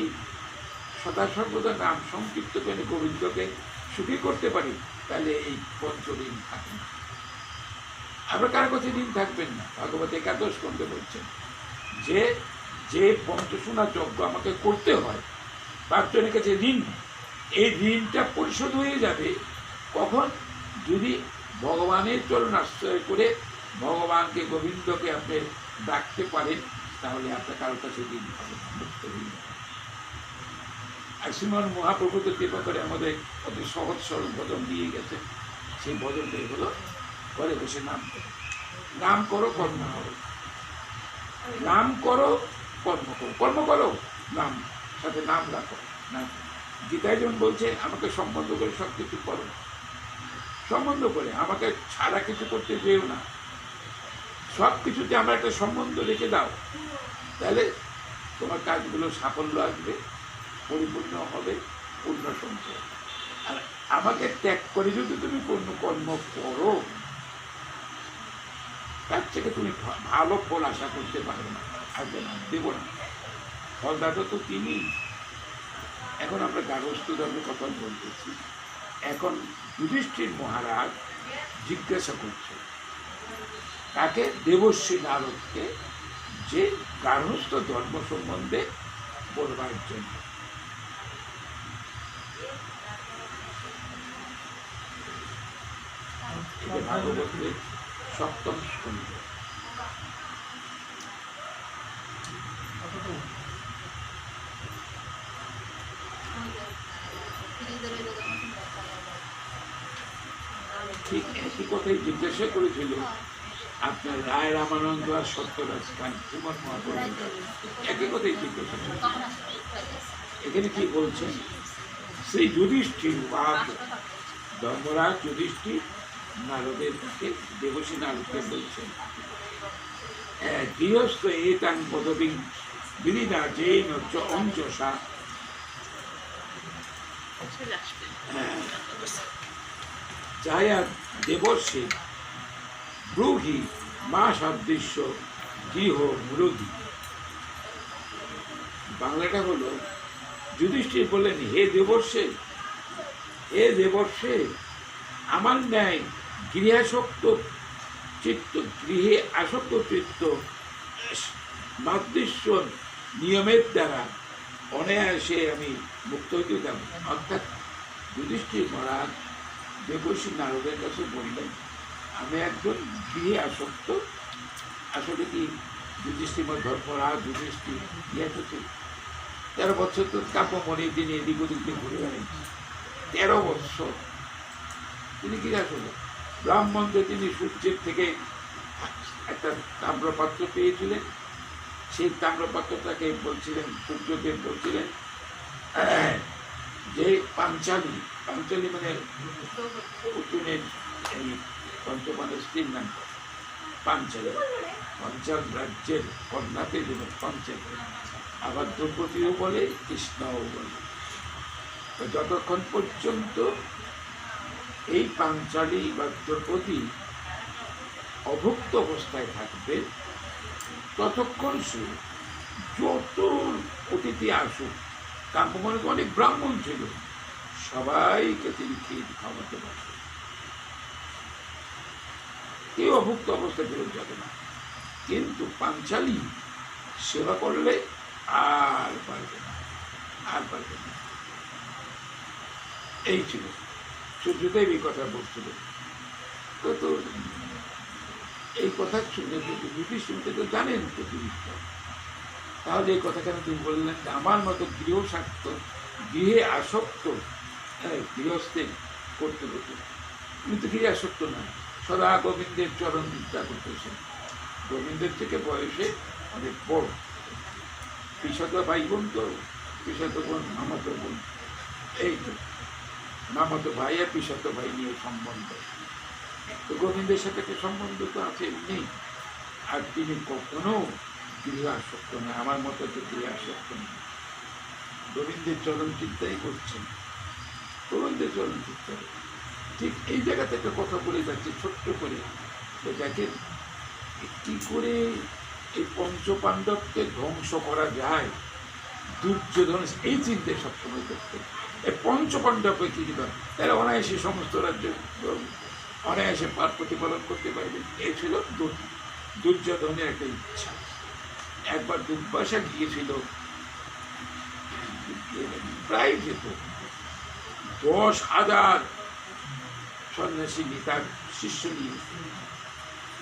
সদা সর্বদা নাম সংকীর্তন করে গোবিন্দকে সুখী করতে পারি, তাহলে এই পঞ্চঋণ থাকে না। আমরা কারো কাছে ঋণ থাকবেন না। ভাগবত 11 স্কন্ধে বলছেন যে যে পঞ্চসুনা যজ্ঞ আমাকে করতে হয়, 5 জনের কাছে ঋণ, এই ঋণটা পরিশোধ হয়ে যাবে কখন? যদি ভগবানের চরণ আশ্রয় করে ভগবানকে, গোবিন্দকে আপনি ডাকতে পারেন, তাহলে আপনার কারোর কাছে দিন হবে আর শ্রীমান মহাপ্রভু তো কৃপা করে আমাদের অতি সহজ সরল ভজন দিয়ে গেছে। সেই ভজনটাই হলো ঘরে বসে নাম করো, নাম করো কর্ম করো, নাম করো কর্ম করো, কর্ম করো নাম সাথে নাম রাখো। নাম গীতায় যেমন বলছে আমাকে সম্বন্ধ করে সব কিছু করো, সম্বন্ধ করে আমাকে ছাড়া কিছু করতে যেও না, সব কিছুতে আমরা একটা সম্বন্ধ রেখে দাও, তাহলে তোমার কাজগুলো সাফল্য আসবে, পরিপূর্ণ হবে, পূর্ণ সঞ্চয়। আর আমাকে ত্যাগ করে যদি তুমি পূর্ণ কর্ম করো, তার থেকে তুমি ভালো ফল আশা করতে পারবে না, আসবে না, দেব না। ফলদাতা তো তিনি। এখন আমরা গার্হস্থ্য ধর্মের কথা বলতেছি। এখন যুধিষ্ঠির মহারাজ জিজ্ঞাসা করছে তাকে, দেবশ্রী নারদকে, যে গার্হস্থ্য ধর্ম সম্বন্ধে বলবার জন্য। ভাগবতের সপ্তম স্কন্ধ। ঠিক একই কথাই জিজ্ঞাসা করেছিল আপনার রায় রামানন্দ আর সত্যরাজ খান, কুমার মহাপ্রভু একই কথাই জিজ্ঞাসা করেছিল। এখানে কি বলছেন? শ্রী যুধিষ্ঠির ধর্মরাজ যুধিষ্ঠির নারদের কাছে, দেবশ্রী নারদকে বলছেন, গৃহস্থ এতাং পদবী বিদিনা জেন অঞ্জসা, যায়া দেবর্ষে ব্রুহি মা সাদৃশ্য গৃহ মুরগি। বাংলাটা হলো, যুধিষ্ঠির বললেন, হে দেবর্ষে, হে দেবর্ষে, আমার ন্যায় গৃহাসক্ত চিত্ত, গৃহে আসক্ত চিত্ত মাতৃস্ব নিয়মের দ্বারা অনায়াসে আমি মুক্ত হইতে যাব। অর্থাৎ যুধিষ্ঠির মহারাজ দেবশ্রী নারদের কাছে বললেন, আমি একজন গৃহে আসক্ত। আসলে কি যুধিষ্ঠির ধর্মরাজ যুধিষ্ঠির ইয়ে 13 বছর তো কাব্যমণি তিনি এদিক ওদিক দিয়ে ঘুরে বেড়াইছেন। 13 বছর তিনি কি আসলে ব্রাহ্মণকে তিনি সূর্যের থেকে একটা তাম্রপাত্র পেয়েছিলেন। সেই তাম্রপাত্রটাকে বলছিলেন, সূর্যদেব বলছিলেন যে পাঞ্চালী, পাঞ্চালী মানে অর্জুনের এই পঞ্চপাণ্ডবের স্ত্রীর নাম পাঞ্চালী, পঞ্চাল রাজ্যের কন্যাতে যেন পাঞ্চালী, আবার দ্রৌপদীও বলে, কৃষ্ণও বলে। যতক্ষণ পর্যন্ত এই পাঞ্চালী বা দ্রৌপদী অভুক্ত অবস্থায় থাকবে, ততক্ষণ সে যত অতিথি আসুক, কাম্যমনে অনেক ব্রাহ্মণ ছিল, সবাইকে তিনি খেয়ে খাওয়াতে পারবেন। কেউ অভুক্ত অবস্থায় ফেরত যাবে না। কিন্তু পাঞ্চালী সেবা করলে আর পারবে না, আর পারবে না। এই ছিল সূর্যদেব এই কথা বলছিল। তো এই কথা শুনে শুনতে তো জানেন তো যুধিষ্ঠির, তাহলে এই কথা কেন তিনি বললেন? আমার মতো গৃহস্বার্থ, গৃহে আসক্ত গৃহস্থে করতে হতো। কিন্তু গৃহে আসক্ত না, সদা গোবিন্দের চরণ চিন্তা করতেছেন। গোবিন্দের থেকে বয়সে অনেক বড়, পিসত ভাই বোন, তো পিসত বোন মামাতো বোন, এই তো মামাতো ভাই আর পিসত ভাই নিয়ে সম্বন্ধ। তো গোবিন্দের সাথে একটা সম্বন্ধ তো আছে, নেই। আর তিনি কখনো গৃহ আসক্ত না, আমার মতো তো গৃহ আসক্ত নেই। গোবিন্দের চরণ চিন্তাই করছেন, গোবিন্দের চরণ চিন্তা। ঠিক এই জায়গাতে একটা কথা বলে যাচ্ছে ছোট্ট করে, দেখেন কি করে এই পঞ্চপাণ্ডবকে ধ্বংস করা যায়। দুর্যোধন এই চিন্তায় সবসময় করতেন, এই পঞ্চপাণ্ডবকে কি দিবেন, তারা অনায়াসে সমস্ত রাজ্য অনায়াসে প্রতিপালন করতে পারবেন। এই ছিল দুর্যোধনের একটা ইচ্ছা। একবার দুর্বাসা গিয়েছিল, প্রায় যেত 10,000 সন্ন্যাসী তার শিষ্য নিয়ে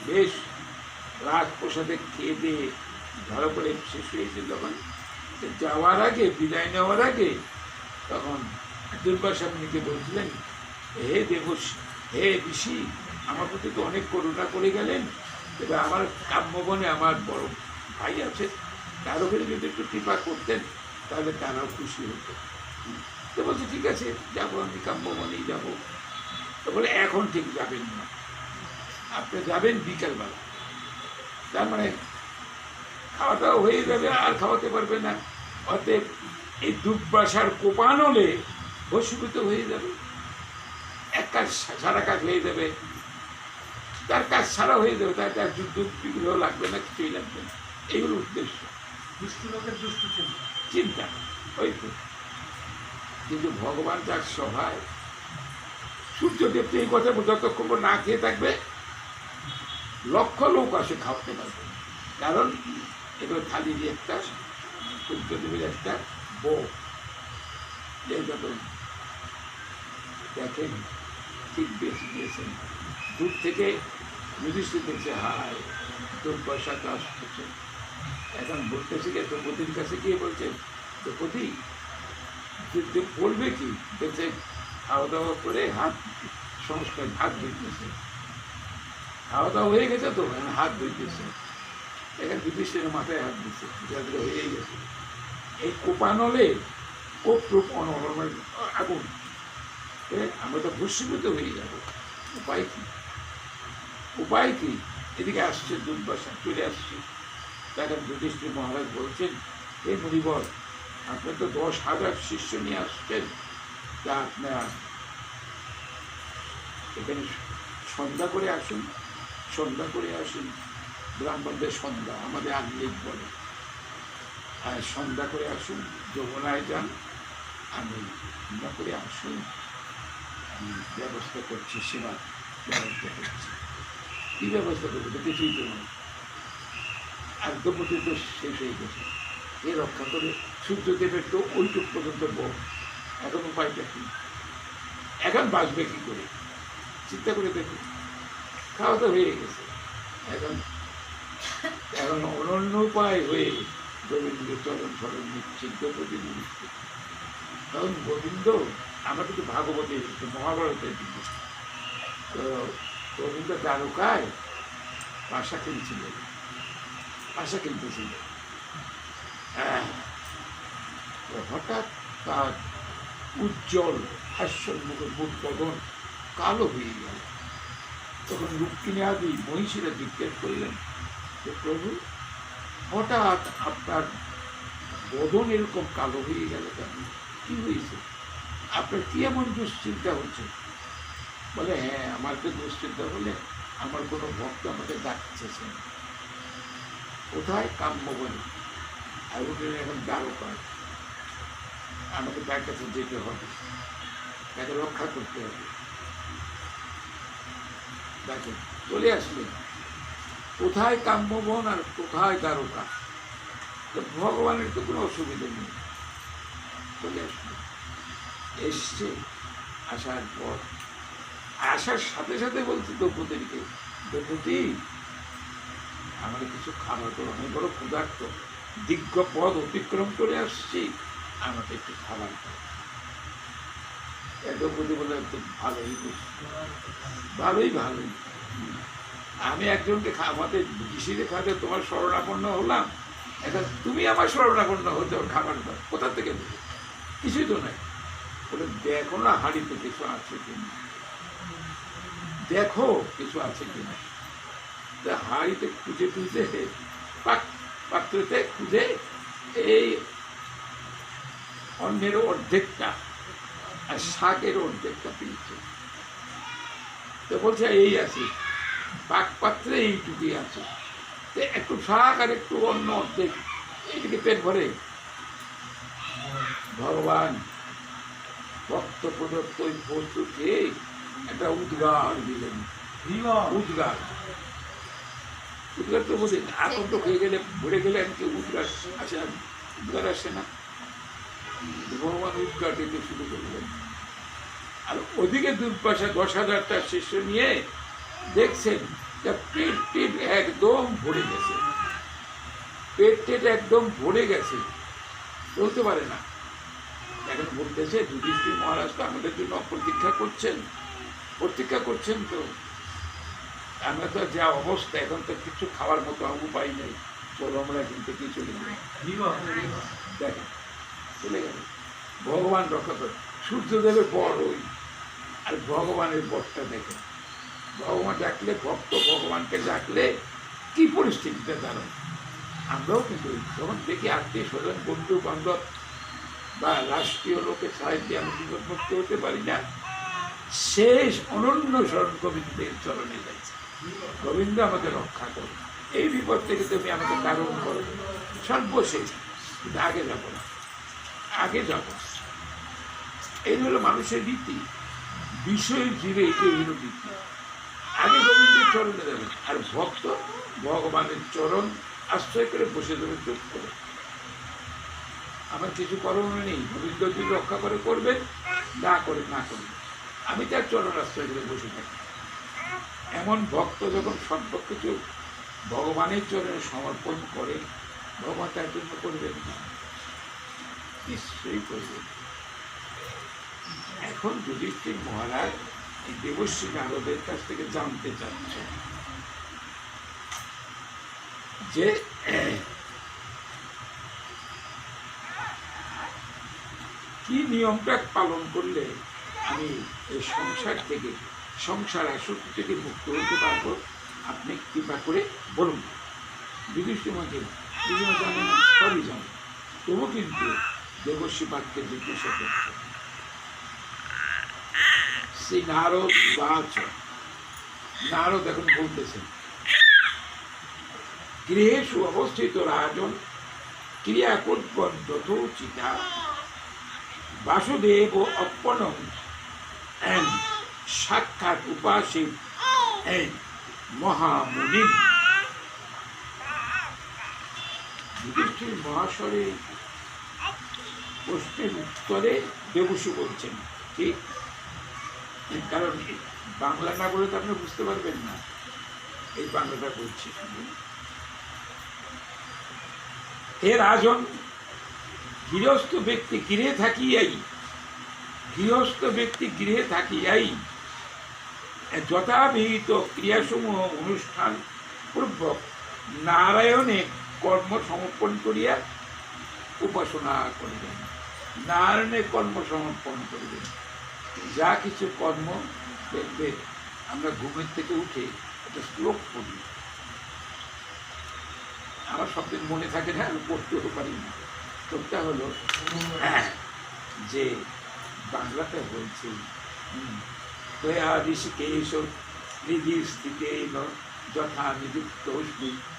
বেশ রাজপ্রসাদে খেয়ে দিয়ে ভালো করে শেষ হয়েছে তখন যাওয়ার আগে, বিদায় নেওয়ার আগে তখন দুর্বাসা মুনিকে বলছিলেন, হে দেবস, হে ঋষি, আমার প্রতি তো অনেক করুণা করে গেলেন, এবার আমার কাম্যবনে আমার বড় ভাই আছে, তার উপরে যদি একটু কৃপা করতেন তাহলে তারাও খুশি হতো। তো বলছে ঠিক আছে যাবো, আমি কাম্যবনেই যাবো। তো বলে এখন ঠিক যাবেন না, আপনি যাবেন বিকালবেলা, তার মানে খাওয়া দাওয়া হয়ে যাবে, আর খাওয়াতে পারবে না, অতএব এই দুর্বাসার কোপানলে ভস্মীভূত হয়ে যাবে, এক কাজ সারা কাজ হয়ে যাবে, তার কাজ সারা হয়ে যাবে, তার যুদ্ধ বিগ্রহ লাগবে না, কিছুই লাগবে না, এইগুলো উদ্দেশ্য। দুষ্ট লোকের দুষ্ট চিন্তা ওই তো। কিন্তু ভগবান তার সহায়, সূর্যদেব তো এই কথা যতক্ষণ না খেয়ে থাকবে লক্ষ লোক আসে খাওয়াতে পারবে, কারণ এবার থালি দিয়ে একটা সূর্যদেবের একটা বউ দেখেন ঠিক বেশি দিয়েছেন, দূর থেকে যুধিষ্ঠির দেখছে হায় তোর পয়সা কাজ করছে, এখন বলতেছে গিয়ে দ্রৌপদীর কাছে গিয়ে বলছে দ্রৌপদী বলবে কি, দেখছে খাওয়া দাওয়া করে হাত সংস্কার হাত ধুইতেছে, খাওয়া দাওয়া হয়ে গেছে তো হাত ধুইতেছে, এখানে যুধিষ্ঠিরের মাথায় হাত দিচ্ছে, যাদের হয়েই গেছে। এই কোপানলে কোপ আগুন, আমরা তো ভস্মীভূত হয়ে যাব, উপায় কি, উপায় কি? এদিকে আসছে দুর্বাসা, চলে আসছে, তাকে যুধিষ্ঠির মহারাজ বলছেন, হে মুনিবর, আপনি তো 10,000 শিষ্য নিয়ে আসছেন, তা আপনার এখানে সন্ধ্যা করে আসুন, সন্ধ্যা করে আসুন, ব্রাহ্মণদের সন্ধ্যা আমাদের আঞ্চলিক বলে, আর সন্ধ্যা করে আসুন, যমুনায় যান, আমি সন্ধ্যা করে আসুন, আমি ব্যবস্থা করছি, সেবা ব্যবস্থা করছি। কী ব্যবস্থা করবো তো কিছুই তো নয়, একদম পর্যন্ত শেষ হয়ে গেছে, এ রক্ষা করে সূর্যদেবের তো ওইটুক পর্যন্ত বউ, এখন উপায়টা কি, এখন বাঁচবে কী করে চিন্তা করে দেখুন, খাওয়া তো হয়ে গেছে, এখন এখন অনন্য উপায় হয়ে গোবিন্দের চরণ স্মরণ নিচ্ছে দ্রৌপদী নিচ্ছে। কারণ গোবিন্দ আমরা কিন্তু ভাগবতে মহাভারতের দিকে, তো গোবিন্দ দ্বারকায় পাশা কিনছিল, পাশা কিনতেছিল, হঠাৎ তার উজ্জ্বল হাস্যন্মুখের মুখ বদন কালো হয়ে গেল। তখন রুক্মিণী আদি মহিষীরা জিজ্ঞেস করলেন যে প্রভু, হঠাৎ আপনার বদন এরকম কালো হয়ে গেল কেন, কি হয়েছে, আপনার কি এমন দুশ্চিন্তা হচ্ছে? বলে হ্যাঁ, আমার তো দুশ্চিন্তা হলে আমার কোনো ভক্ত আমাকে ডাকতেছে, কোথায় কাম্যবনে, আর ওটা এখন দ্বারকায়, আমাকে তার কাছে যেতে হবে, তাকে রক্ষা করতে হবে। দেখেন চলে আসলেন, কোথায় কাম্যবন আর কোথায় দ্বারকা, তো ভগবানের তো কোনো অসুবিধা নেই, চলে আসলো, এসছে, আসার পর আসার সাথে সাথে বলছি দ্রৌপদীকে, দ্রৌপদী আমার কিছু খাবার করো, আমি বড় ক্ষুধার্ত, দীর্ঘ পথ অতিক্রম করে আসছি, আমাকে একটু খাবার দাও। দ্রৌপদী বলে তো ভালোই করছি, ভালোই ভালোই, আমি একজনকে আমাদের ঋষিরে খাতে তোমার শরণাপন্ন হলাম, এখন তুমি আমার শরণাপন্ন হতে খাবার দাও, কোথা থেকে দেবো, কিছুই তো নাই। বলে দেখো না হাঁড়িতে কিছু আছে কিনা, দেখো কিছু আছে কিনা, হাঁড়িতে খুঁজে খুঁজে পাত্রতে খুঁজে এই অন্যের অর্ধেকটা আর শাকের অর্ধেকটা পেয়েছে, তো বলছে এই আছে পাক পাত্রে এইটুকুই আছে, একটু শাক আর একটু অন্য অর্ধেক, এইদিকে পেট ভরে। ভগবান ভক্ত প্রদত্ত ওই বস্তু খেয়ে একটা উদ্গার দিলেন, উদ্গার, উদ্গার তো বোঝেন, আকণ্ঠ খেয়ে গেলে ভরে গেলে এমনকি উদ্গার আসে, উদ্গার আসে না, ভগবান উদ্গার দিতে শুরু করলেন। আর ওদিকে দুর্বাসা 10,000টা শিষ্য নিয়ে দেখছেন পিঠ একদম ভরে গেছে, পেট টেট একদম ভরে গেছে, চলতে পারে না। এখন বলতেছে যুধিষ্ঠির মহারাজ তো আমাদের জন্য প্রতীক্ষা করছেন তো। আমরা তো যা অবস্থা, এখন তো কিছু খাওয়ার মতো উপায় নেই, চলো আমরা কিন্তু কি চলে যাই। দেখেন চলে গেল, ভগবান রক্ষা করে। সূর্যদেবের বর ওই, আর ভগবানের বরটা দেখেন, ভগবান ডাকলে, ভক্ত ভগবানকে ডাকলে কি পরিস্থিতিতে দাঁড়ায়। আমরাও কিন্তু যখন দেখি আত্মীয় স্বজন, বন্ধু বান্ধব বা রাষ্ট্রীয় লোকের সাহায্যে আমি বিপদমুক্ত হতে পারি না, শেষ অনন্য স্মরণ গোবিন্দের চরণে যাচ্ছে, গোবিন্দ আমাকে রক্ষা করো, এই বিপদ থেকে তুমি আমাকে তারণ করো, সর্বশেষ। কিন্তু আগে যাব না, আগে যাব। এই হলো মানুষের রীতি, বিষয় জীবে এটাই হলো রীতি। আগে গোবিন্দের চরণে যাবেন, আর ভক্ত ভগবানের চরণ আশ্রয় করে বসে দেবে চোখ করে। আমার কিছু করণীয় নেই, গোবিন্দ যদি রক্ষা করে করবেন, না করে না করবেন, আমি তার চরণ আশ্রয় করে বসে থাকি। এমন ভক্ত যখন সব কিছু ভগবানের চরণে সমর্পণ করে, ভগবান তার জন্য করবেন না, নিশ্চয়ই করবেন। এখন যুধিষ্ঠির মহারাজ এই দেবশ্রী নারদের কাছ থেকে জানতে চাচ্ছে যে কি নিয়মটা পালন করলে আমি এই সংসার আসক্তি থেকে মুক্ত হতে পারবো, আপনি কৃপা করে বলুন। যুধিষ্ঠির মহারাজ জানেন, সবই জানেন, তবু কিন্তু দেবশ্রী পাঠকে জিজ্ঞাসা করছে। সেই নারদ বাচ, নারদ এখন বলতেছেন, গৃহেষু অবস্থিত রাজন ক্রিয়া কুর্বন যথোচিতা বাসুদেব অর্পণম and সাক্ষাৎ উপাসিত and মহামুনি। যুধিষ্ঠির মহাশয়ের প্রশ্নের উত্তরে দেবশু বলছেন, ঠিক, কারণ বাংলা না বলে তো আপনি বুঝতে পারবেন না, এই বাংলাটা বলছি। হে রাজন, গৃহস্থ ব্যক্তি গৃহে থাকিয়াই যথাবিহিত ক্রিয়াসমূহ অনুষ্ঠান পূর্বক নারায়ণে কর্ম সমর্পণ করিয়া উপাসনা করিবেন। নারায়ণে কর্ম সমর্পণ করিবেন। যা কিছু কর্ম দেখবে, আমরা ঘুমের থেকে উঠে একটা শ্লোক পড়ি, আমার সবদিন মনে থাকে না, আমি পড়তেও পারি না। শ্লোকটা হলো যে বাংলাতে বলছি, দয়া ঋষিকেশ নিধি স্থিতে যথা নিযুক্ত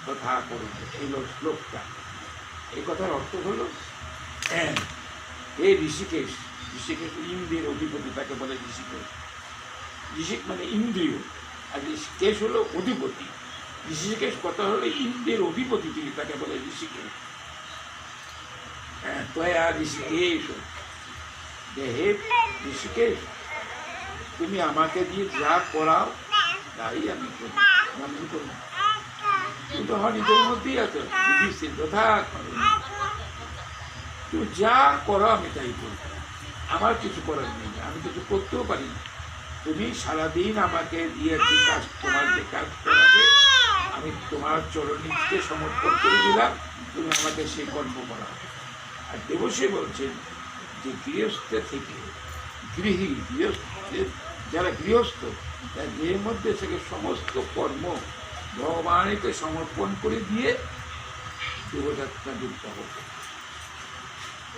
তথা করুন, এই শ্লোকটা। এই কথার অর্থ হলো, হে ঋষিকেশ, ঋষিকেশ ইন্দ্রের অধিপতি, তাকে বলে ঋষিকেশ। ঋষিক মানে ইন্দ্রিয়, আর ঋষিকেশ হলো অধিপতি। ঋষিকেশ কথা হলো ইন্দ্রের অধিপতি, তিনি তাকে বলে ঋষিকেশ। দয়া ঋষিকেশ, হে ঋষিকেশ, তুমি আমাকে দিয়ে যা করাও তাই আমি করি, আমি করি। তুমি তো আমার নিজের মধ্যেই আছো, যুধিষ্ঠির তথা করো, তুমি যা করো আমি তাই করি, আমার কিছু করার নেই, আমি কিছু করতেও পারি না। তুমি সারাদিন আমাকে দিয়ে একটি কাজ, তোমার যে কাজ করাবে আমি তোমার চরণীকে সমর্পণ করে দিলাম, তুমি আমাকে সেই কর্ম করাও। আর দেবশ্রী বলছেন যে গৃহস্থ থেকে যারা গৃহস্থ, তার গৃহের মধ্যে থেকে সমস্ত কর্ম ভগবানকে সমর্পণ করে দিয়ে দেবযাত্রা যুক্ত হবে।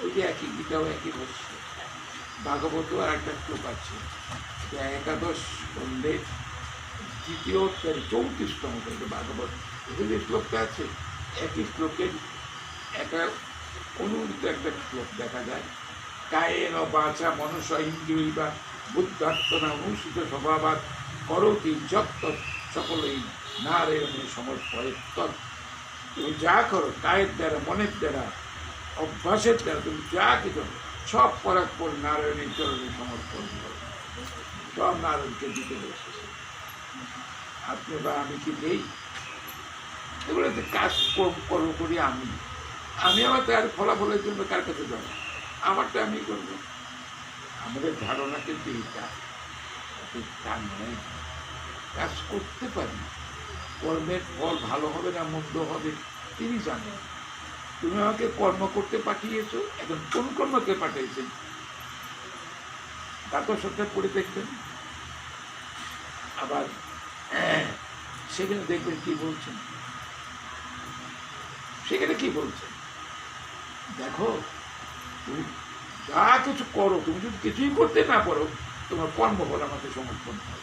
ওই যে একই গীতাও একই বলছে, ভাগবত আর একটা শ্লোক আছে, একাদশ স্কন্ধের 34তম ভাগবত, এখানে শ্লোকটা আছে। একই শ্লোকের একটা অনুদিত একটা শ্লোক দেখা যায়, কায়েন বাচা মনসা ইন্দ্রিয় বা বুদ্ধাত্মনা অনুসূত স্বভাবাদ করতি যত সকলেই নারায়ণের সমর্পয়ের তৎ। তুমি যা করো কায়ের দ্বারা, মনের দ্বারা, অভ্যাসের দ্বারা, তুমি যা কিছু সব করার পর নারায়ণের চরণে সমর্পণ করো, সব নারায়ণকে দিতে বসেছে। আপনি বা আমি কি দেই? এগুলো যে কাজ করবো করি আমি আবার তার ফলাফলের জন্য কার কাছে যাবো? আমারটা আমি করবো। আমাদের ধারণা কিন্তু এইটা, তা নয়। কাজ করতে পারি, কর্মের ফল ভালো হবে না মন্দ হবে তিনি জানেন। তুমি আমাকে কর্ম করতে পাঠিয়েছো, এখন কোন কর্মকে পাঠিয়েছেন তা তো সত্যি পড়ে দেখবেন। আবার সেখানে দেখবেন কি বলছেন, সেখানে কি বলছেন, দেখো তুমি যা কিছু করো, তুমি যদি কিছুই করতে না পারো তোমার কর্মফল আমাকে সমর্পণ করো।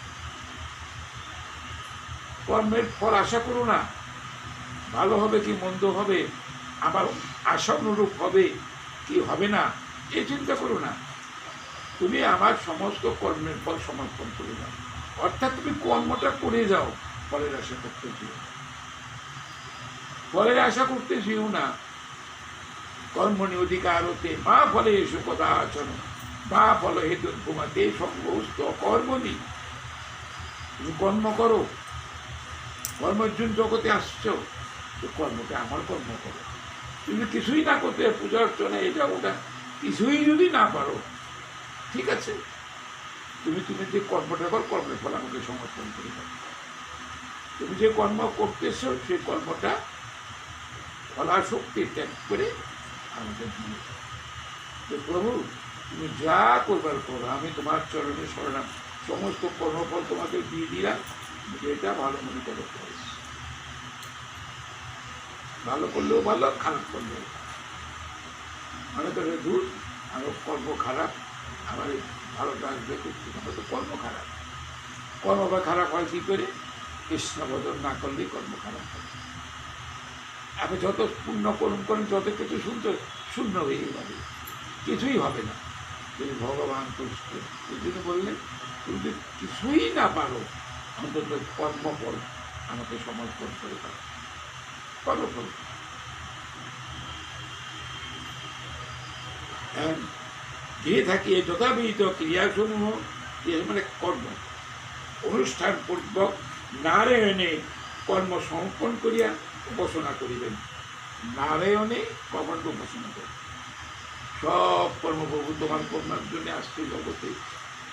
কর্মের ফল আশা করো না, ভালো হবে কি মন্দ হবে, আবার আশা অনুরূপ হবে কি হবে না, এই চিন্তা করো না। তুমি আমার সমস্ত কর্মের ফল সমর্পণ করে দাও। অর্থাৎ তুমি কর্মটা করে যাও, ফলের আশা করতে যেও, ফলের আশা করতে যেও না। কর্মণি অধিকার হতে মা ফলে এসো কথা আচরণ, মা ফল হেতু ঘুমাতে সমস্ত কর্মণি। তুমি কর্ম করো, কর্মর্জন জগতে আসছো, তো কর্মটা আমার কর্ম করো। তুমি কিছুই না করতে, পূজা অর্চনা এটা ওটা কিছুই যদি না পারো, ঠিক আছে, তুমি যে কর্মটা করো, কর্মের ফল আমাকে সমর্পণ করে দাও। তুমি যে কর্ম করতেছ সেই কর্মটা ফলাশক্তি ত্যাগ করে আমাকে দিয়ে দাও। তো প্রভু তুমি যা করবার করো, আমি তোমার চরণে শরণাম, সমস্ত কর্মফল তোমাকে দিয়ে দিলাম, যেটা ভালো মনে করো করো। ভালো করলেও ভালো, খারাপ করলেও মনে করে দূর আমার কর্ম খারাপ, আমার ভালোটা আসবে করছি, আমার তো কর্ম খারাপ। কর্ম বা খারাপ হয় কী করে? কৃষ্ণবদন না করলেই কর্ম খারাপ হয়। আপনি যত পুণ্য করুন করেন, যত কিছু শূন্য হয়ে যাবে, কিছুই হবে না। তুমি ভগবান তুষ্ট, এই জন্য বললেন তুমি যদি কিছুই না পারো, অন্তত কর্মফল আমাকে সমর্পণ করে দাও। কর্মফল দিয়ে থাকি যথাবিহিত ক্রিয়াসমূহ, মানে কর্ম অনুষ্ঠান পূর্বক নারায়ণে কর্ম সমর্পণ করিয়া উপাসনা করিবেন। নারায়ণে কর্মকে উপাসনা করেন। সব কর্মপ্রভু তোমার কর্মার জন্য আসছে জগতে,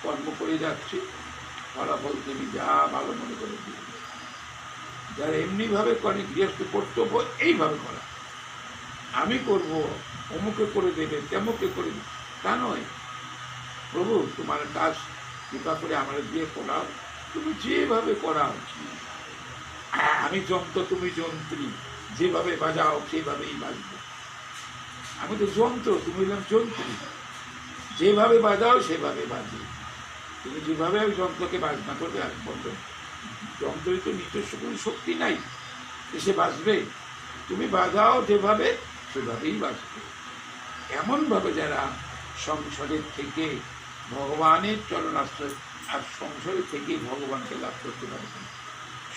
কর্ম করে যাচ্ছি, ফলাফল তুমি যা ভালো মনে করে দিবে। যারা এমনিভাবে করে গৃহস্থ কর্তব্য এইভাবে করা, আমি করব, অমুকে করে দেবে, তেমুকে করে দেবে, তা নয়। প্রভু তোমার কাজ কৃপা করে আমার দিয়ে করাও, তুমি যেভাবে করাও। আমি যন্ত্র, তুমি যন্ত্রী, যেভাবে বাজাও সেভাবেই বাজবো। আমি তো যন্ত্র, তুমি হলাম যন্ত্রী, যেভাবে বাজাও সেভাবে বাজি। তুমি যেভাবে ওই যন্ত্রকে বাজনা করবে, আর বলবে যন্ত্রের তো নিজস্ব কোনো শক্তি নাই, সে বাজবে। তুমি বাজাও যেভাবে, সেভাবেই বাজবে। এমনভাবে যারা সংসারের থেকে ভগবানের চরণাশ্রয়, আর সংসারের থেকেই ভগবানকে লাভ করতে পারবেন,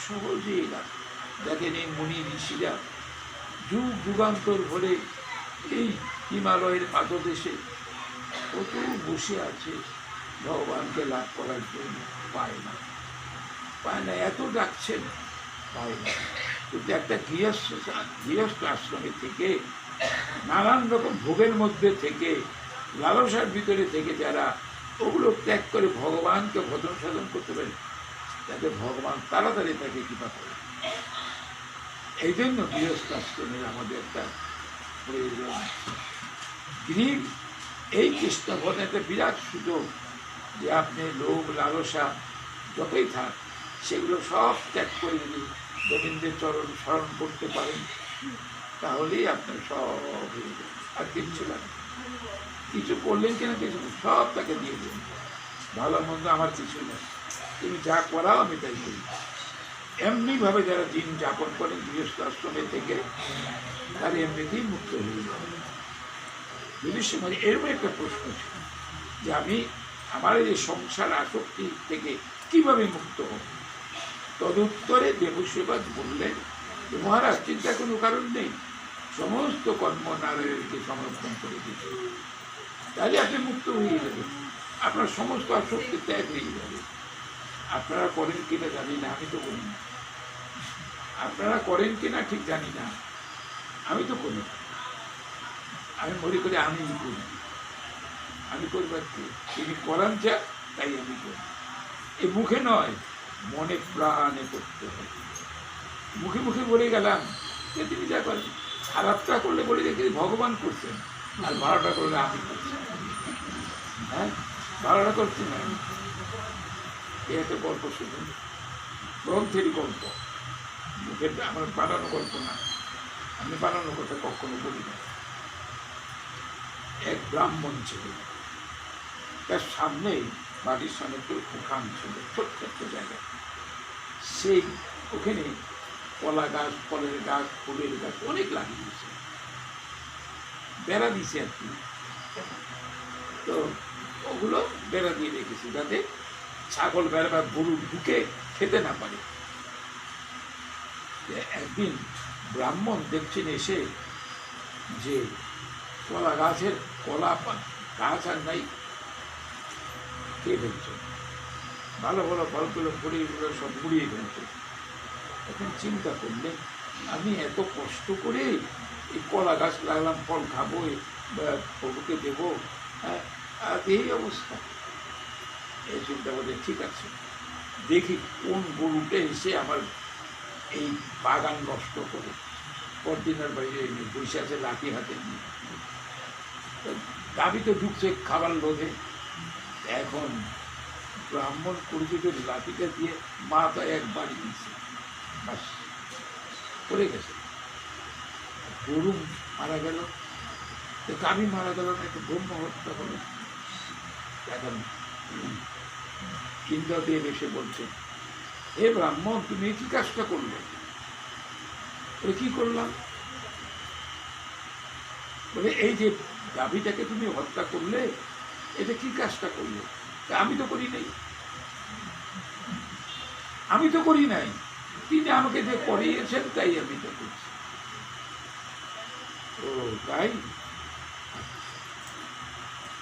সহজেই লাভ। দেখেন এই মুনি ঋষিরা যুগ যুগান্তর ধরে এই হিমালয়ের পাদদেশে কত বসে আছে, ভগবানকে লাভ করার জন্য পায় না, এত ডাকছেন, পায় না। কিন্তু একটা গৃহস্থ আশ্রমে থেকে, নানান রকম ভোগের মধ্যে থেকে, লালসার ভিতরে থেকে যারা ওগুলো ত্যাগ করে ভগবানকে ভজন সাধন করতে পারে, তাদের ভগবান তাড়াতাড়ি তাকে কৃপা করে। এই জন্য গৃহস্থ আশ্রমের আমাদের একটা প্রয়োজন। গৃহ এই কৃষ্ণপদ একটা বিরাট সুযোগ, যে আপনি লোভ লালসা যতই থাক সেগুলো সব ত্যাগ করে যদি গোবিন্দের চরণ স্মরণ করতে পারেন, তাহলেই আপনার সব হয়ে যাবে। আর কিচ্ছু লাগে, কিছু করলেন কিনা কিছু সব তাকে দিয়ে দেবেন। ভালো মন্দ আমার কিছু নেই, তুমি যা করাও আমি তাই করি। এমনিভাবে যারা দিন যাপন করেন গৃহস্থ আশ্রমে থেকে, তারা এমনিতেই মুক্ত হয়ে যাবে। যদি সময় এরকম একটা প্রশ্ন ছিল যে আমি আমার এই সংসার আসক্তি থেকে কিভাবে মুক্ত হব, তদুত্তরে দেবসেবাজ বললেন যে মহারাজ চিন্তা কোনো কারণ নেই, সমস্ত কর্ম নারায়ণকে সমর্পণ করে দিতে, তাহলে আপনি মুক্ত হয়ে যাবেন, আপনার সমস্ত আসক্তি ত্যাগ হয়ে যাবে। আপনারা করেন কিনা জানি না, আমি তো করি না। আপনারা করেন কি না ঠিক জানি না, আমি তো করি না। আমি মনে করি আমি করি, আমি করবার কি, তিনি করান যা তাই আমি করি। এ মুখে নয়, মনে প্রাণে করতে হবে। মুখে মুখে বলে গেলাম যে তিনি যা করেন, খারাপটা করলে বলে দেখি ভগবান করছেন, আর ভালোটা করলে আমি করছি। হ্যাঁ, ভালোটা করছি না, এ একটা গল্প শুনুন, গ্রন্থেরই গল্প, মুখের আমার বানানো গল্প না, আমি বানানোর কথা কখনো বলি না। এক ব্রাহ্মণ ছিল, তার সামনেই বাড়ির সামনে একটু উঠান ছিল, ছোট্ট একটা জায়গা। সেই ওখানে কলা গাছ, ফলের গাছ, ফুলের গাছ অনেক লাগিয়ে দিয়েছে, বেড়া দিয়েছে আর কি। তো ওগুলো বেড়া দিয়ে রেখেছে যাতে ছাগল বেড়া বা গরু ঢুকে খেতে না পারে। একদিন ব্রাহ্মণ দেখছেন এসে যে কলা গাছের কলা গাছ আর নাই, খেয়ে ফেলছে, ভালো ভালো ফলগুলো ফুড়িগুলো সব গুড়িয়ে ফেলছে। এখন চিন্তা করলেন, আমি এত কষ্ট করে এই কলা গাছ লাগলাম, ফল খাবো, প্রভুকে দেবো, হ্যাঁ, আর এই অবস্থা। এই চিন্তা করে ঠিক আছে, দেখি কোন গরুটা এসে আমার এই বাগান নষ্ট করে। পরদিনের বাইরে বসে আছে লাঠি হাতে নিয়ে, গাভী তো ঢুকছে খাবার লোভে। এখন ব্রাহ্মণ পরিচিত লাঠিটা দিয়ে মাথা একবারই দিচ্ছে, বাস পড়ে গেছে। গরু মারা গেল, গাভী মারা গেল না, একটু ব্রহ্ম হত্যা হলো। এখন ইন্দ্রদেব এসে বলছে, হে ব্রাহ্মণ, তুমি কি কাজটা করলে? বলে কি করলাম? বলে এই যে গাভীটাকে তুমি হত্যা করলে, এটা কি কাজটা করলে? আমি তো করি নাই, আমি তো করি নাই, তিনি আমাকে যে করিয়েছেন তাই আমি তো করছি। ও তাই?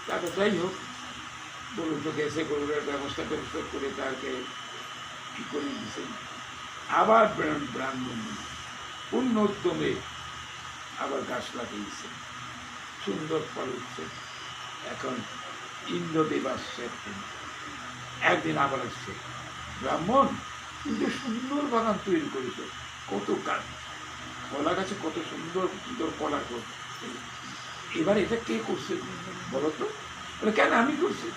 তারপর যাই হোক, বলুন তো গেছে, গরুরের ব্যবস্থা করে তাকে কি করে দিয়েছেন। আবার ব্রাহ্মণ পূর্ণ উদ্যমে আবার গাছ লাগিয়েছে, সুন্দর ফল উঠছে। এখন ইন্দ্রদেব আসছে, একদিন আবার আসছে, ব্রাহ্মণ কিন্তু সুন্দর বাগান তৈরি করেছে, কত গাছ, কলা গাছে কত সুন্দর সুন্দর কলা করছে, এবার এটা কে করছে বলো তো? বলে কেন আমি করছি,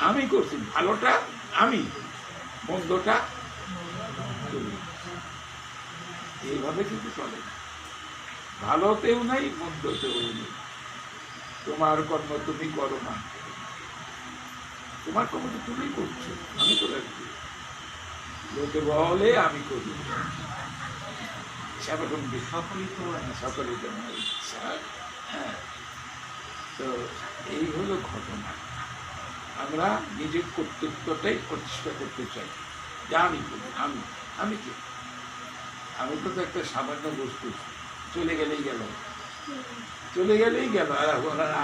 আমি করছি, ভালোটা আমি, মন্দটা তুমি। এইভাবে কিন্তু চলে না, ভালোতেও নাই মন্দতেও নেই। তোমার কর্ম তুমি করো না, তোমার কর্ম তো তুমি করছো, আমি তো রাখছি, লোকে বলে আমি করি, সেরকম সকলেই তোমার ইচ্ছা। হ্যাঁ, তো এই হলো ঘটনা। আমরা নিজের কর্তৃত্বটাই প্রতিষ্ঠা করতে চাই, যে আমি করি, আমি আমি কি, আমি তো একটা সামান্য বস্তু, চলে গেলেই গেল, চলে গেলেই গেল, আর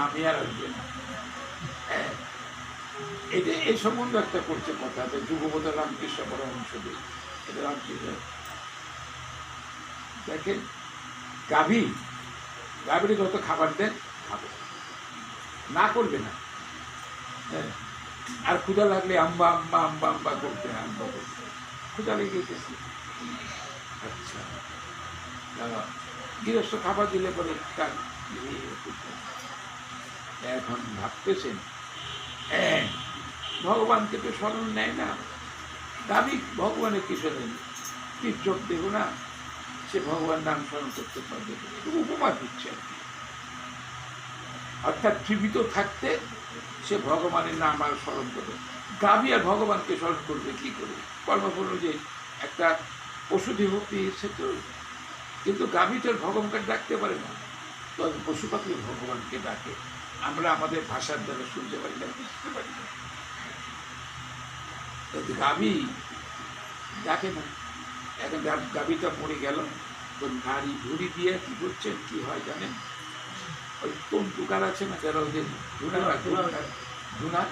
আমি আর আসবে না। হ্যাঁ, এটা এই সম্বন্ধে একটা করছে কথা, যে যুগপথ রামকৃষ্ণ পরমহংসদেব, এটা রামকৃষ্ণ দেখেন, গাভীরে যত খাবার দেন খাবে, না করবে না। হ্যাঁ, আর ক্ষুধা লাগলে আম্বা আম্বা আম্বা আম্বা করতে, আম্বা করতে, ক্ষুধা লেগে গেছে। আচ্ছা, গৃহস্থ খাবার দিলে পরে এখন ভাবতেছেন, ভগবানকে তো স্মরণ নেয় না, দাবি ভগবানের কিছু নেই, কি চোখ দেব না, সে ভগবান নাম স্মরণ করতে পারবে, উপমা দিচ্ছে আর কি। অর্থাৎ জীবিত থাকতে সে ভগবানের নাম আর স্মরণ করবে, গাভী আর ভগবানকে স্মরণ করবে কি করে? কর্মফল যে একটা পশু দেহতে এসে তো, কিন্তু গাভী তো ভগবানকে ডাকতে পারে না, তবে পশু পাখি ভগবানকে ডাকে, আমরা আমাদের ভাষার দ্বারা শুনতে পারি না, বুঝতে পারি না। গাভী ডাকে না। এখন গাভীটা মরে গেল, তো নারী ধুরি দিয়ে কি করছেন, কি হয় জানেন? ওই কোন দোকান আছে না, যারা ওদের ধুনা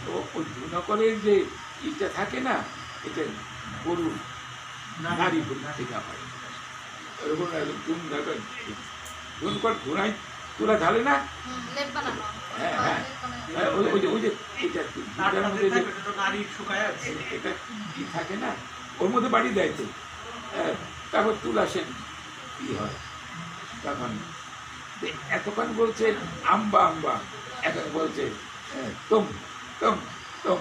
তো ওই ধুনা করে যে ইটা থাকে না, এটা গরুর নারী পরীক্ষিকা হয় এরকম কোন জায়গায় ধুন কর ঘুরাই তুলা ঢালে না লেপ বানানো হ্যাঁ হ্যাঁ হ্যাঁ, ওই যে এটা কি, এটার মধ্যে যে নারী শুকায় আছে এটা কি থাকে না ওর মধ্যে বাড়ি দেয় তো হ্যাঁ, তারপর তুল আসেন কি হয় তখন এতক্ষণ বলছে আম্বা আম্বা এখন বলছে তোম তোম তোম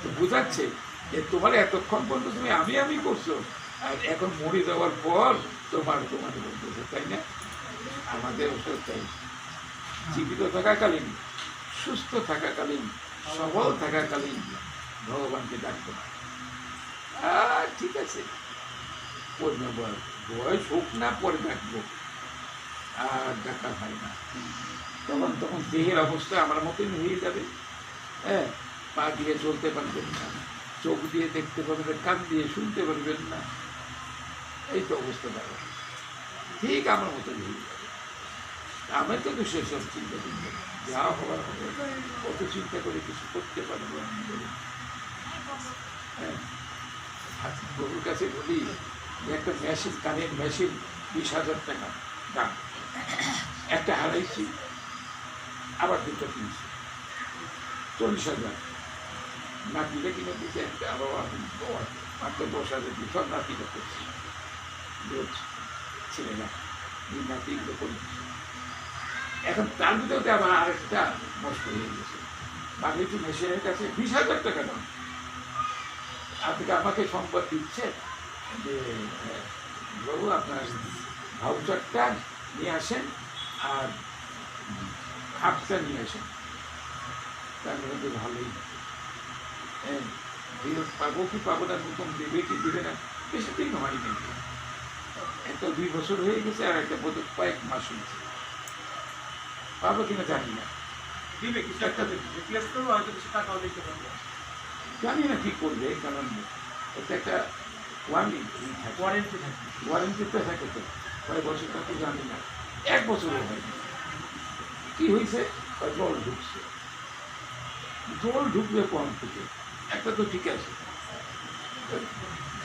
তো বোঝাচ্ছে যে তোমার এতক্ষণ পর্যন্ত তুমি আমি করছো আর এখন মরে যাওয়ার পর তোমার বলতেছে তাই না আমাদের ওটা চাই জীবিত থাকাকালীন সুস্থ থাকাকালীন সবল থাকাকালীন ভগবানকে ডাকবো না ঠিক আছে বয়স হোক না পরে ডাকবো আর ডাকা হয় না তখন দেহের অবস্থা আমার মতনই হয়ে যাবে হ্যাঁ পা দিয়ে চলতে পারবেন না চোখ দিয়ে দেখতে পারবেন কান দিয়ে শুনতে পারবেন না এই তো অবস্থা দাঁড়াবে ঠিক আমার মতন হয়ে যাবে আমি তো সেসব চিন্তা করবো যা হবার হবে কত চিন্তা করে কিছু করতে পারবো আমি বলি হ্যাঁ গরুর কাছে বলি যে একটা মেশিন কানের মেশিন 20,000 টাকা দাম একটা হারাইছি আবার দুটো কিনছি 40,000 নাতিটা কিনে দিয়েছে একটা আরো মাত্র 10,000 দিয়ে সব নাতিটা করছি ছেলে না এই নাতিগুলো করছি এখন তার ভিতরে আবার আরেকটা নষ্ট হয়ে গেছে বাংলাদেশি মেশিনের কাছে 20,000 টাকা দাম আপনি আমাকে সংবাদ দিচ্ছে যে বাবু আপনার ভাউচারটা নিয়ে আসেন আর খাপটা নিয়ে আসেন তার মধ্যে ভালোই পাবো কি পাবো না নতুন দেবে কি দেবে না বেশি দিন হয়নি একটা 2 বছর হয়ে গেছে আর একটা বোধ কয়েক মাস হয়েছে পাবো কিনা জানি না দিবে কিছু একটা রিপ্লেস করবো হয়তো কিছু টাকাও দিতে পারবো জানি না কি করবে কারণ এটা একটা ওয়ারেন্টি থাকে ওয়ারেন্টিতে থাকে তো কয়েক বছর তো জানি না 1 বছরও হয়নি কি হয়েছে জল ঢুকছে জল ঢুকবে কোন থেকে একটা তো ঠিক আছে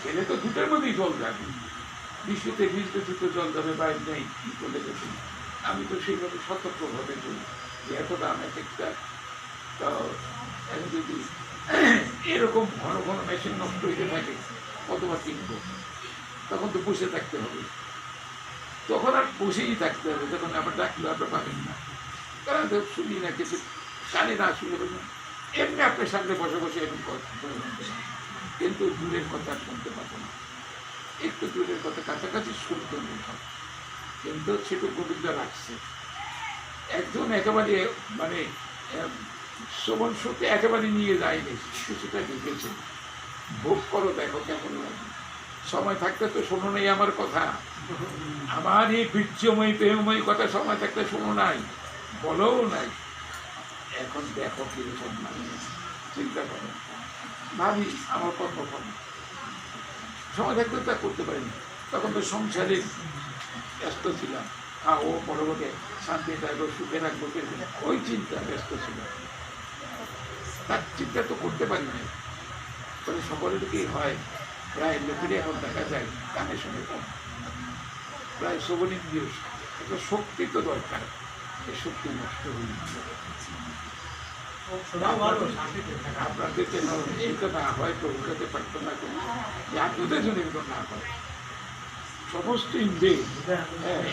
ছেলে তো দুটোর মধ্যেই জল যাবে বৃষ্টিতে ভিজতে ভিজতে জল যাবে বাইরে নেই কি করলে গেছে আমি তো সেইভাবে সতর্কভাবে করি যে এত দাম একটা তো এখন যদি এরকম ঘন ঘন মেশিন নষ্ট হইতে থাকে কতবার কিনবো তখন তো বসে থাকতে হবে তখন আর বসেই থাকতে হবে তখন আবার ডাকলে আপনার পাবেন না কারণ তো শুনি না কিছু কানে না শুনে বলবেন এমনি আপনার সামনে বসে বসে এরকম কিন্তু দূরের কথা শুনতে পাবো না একটু দূরের কথা কাছাকাছি শুনতে নেই কিন্তু সেটু গোবিন্দ রাখছে একজন একেবারে মানে শ্রবণ শক্তি একেবারে নিয়ে যায়নি কিছুটা ঢুকেছে ভোগ করো দেখো কেমন লাগে সময় থাকতে তো শোনো নেই আমার কথা আমার এই বীর্যময়ী প্রেমময়ী কথা সময় থাকতে শোনো নাই বলোও নাই এখন দেখো কিরকম মানে চিন্তা করো ভাবি আমার কর্মক্ষণ সময় থাকতে তা করতে পারিনি তখন তো সংসারে ব্যস্ত ছিলাম ও পরবর্তী শান্তি থাকবো সুখে রাখবো ওই চিন্তা ব্যস্ত ছিল তার চিন্তা তো করতে পারি না তবে সকলের কি হয় প্রায় লোকেরই এখন দেখা যায় কানের সঙ্গে কম প্রায় শ্রবণেন্দ্রিয় একটা শক্তি তো দরকার এই শক্তি নষ্ট হয়ে আপনাদের যেন এইটা না হয় তো উঠাতে পারতো না কোনো যে আপনাদের জন্য এগুলো না হয় সমস্ত ইন্দ্রিয়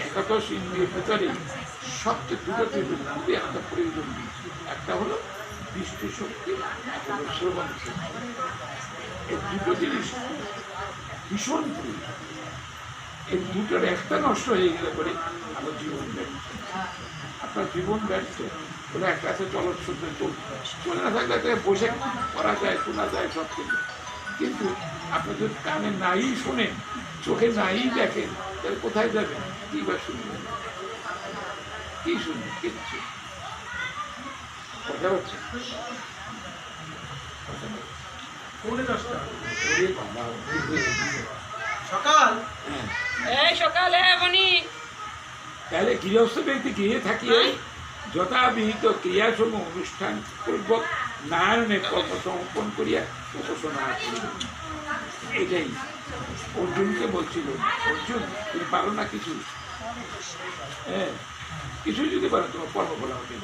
একাদশ ইন্দ্রিয়ের ভিতরে সবচেয়ে দুটো খুবই একটা প্রয়োজন একটা হলো দৃষ্টি শক্তি একটা হলো শ্রবণ শক্তি এই দুটো জিনিস ভীষণ প্রয়োজন এই দুটোর একটা নষ্ট হয়ে গেলে পরে আমার জীবন ব্যর্থ আপনার জীবন ব্যর্থ বলে একটা আছে চলচ্চিত্র চলে না থাকলে বসে করা যায় শোনা যায় সব কিছু কিন্তু আপনি যদি কানে নাই শোনেন চোখে নাই দেখেন তাহলে কোথায় যাবেন কি বা শুনবেন কি শুনবেন কিচ্ছু কথা হচ্ছে সকাল এই সকালে মনি তাহলে গৃহস্থ ব্যক্তি গৃহে থাকিয়ে যথাবিহিত ক্রিয়াসমূহ অনুষ্ঠান পূর্বক নারায়ণের কর্ম সমর্পণ করিয়া উপাসনা এটাই অর্জুনকে বলছিল, অর্জুন তুমি পারো না কিছু, হ্যাঁ কিছু যদি পারো তোমার কর্ম বলা হবে,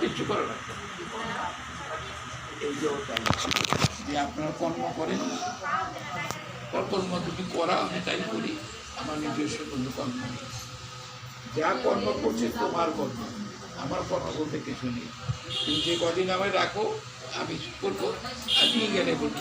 কিচ্ছু করো না। এই যে ওটাই যে আপনারা কর্ম করেন, কর্ম তুমি করা, আমি তাই করি, আমার নিজস্ব কোনো কর্ম নেই। যা কর্ম করছে তোমার কর্ম, আমার কর্ম বলতে কিছু নেই। তুমি যে কদিন আমায় রাখো আমি করবো, আর নিয়ে গেলে বলি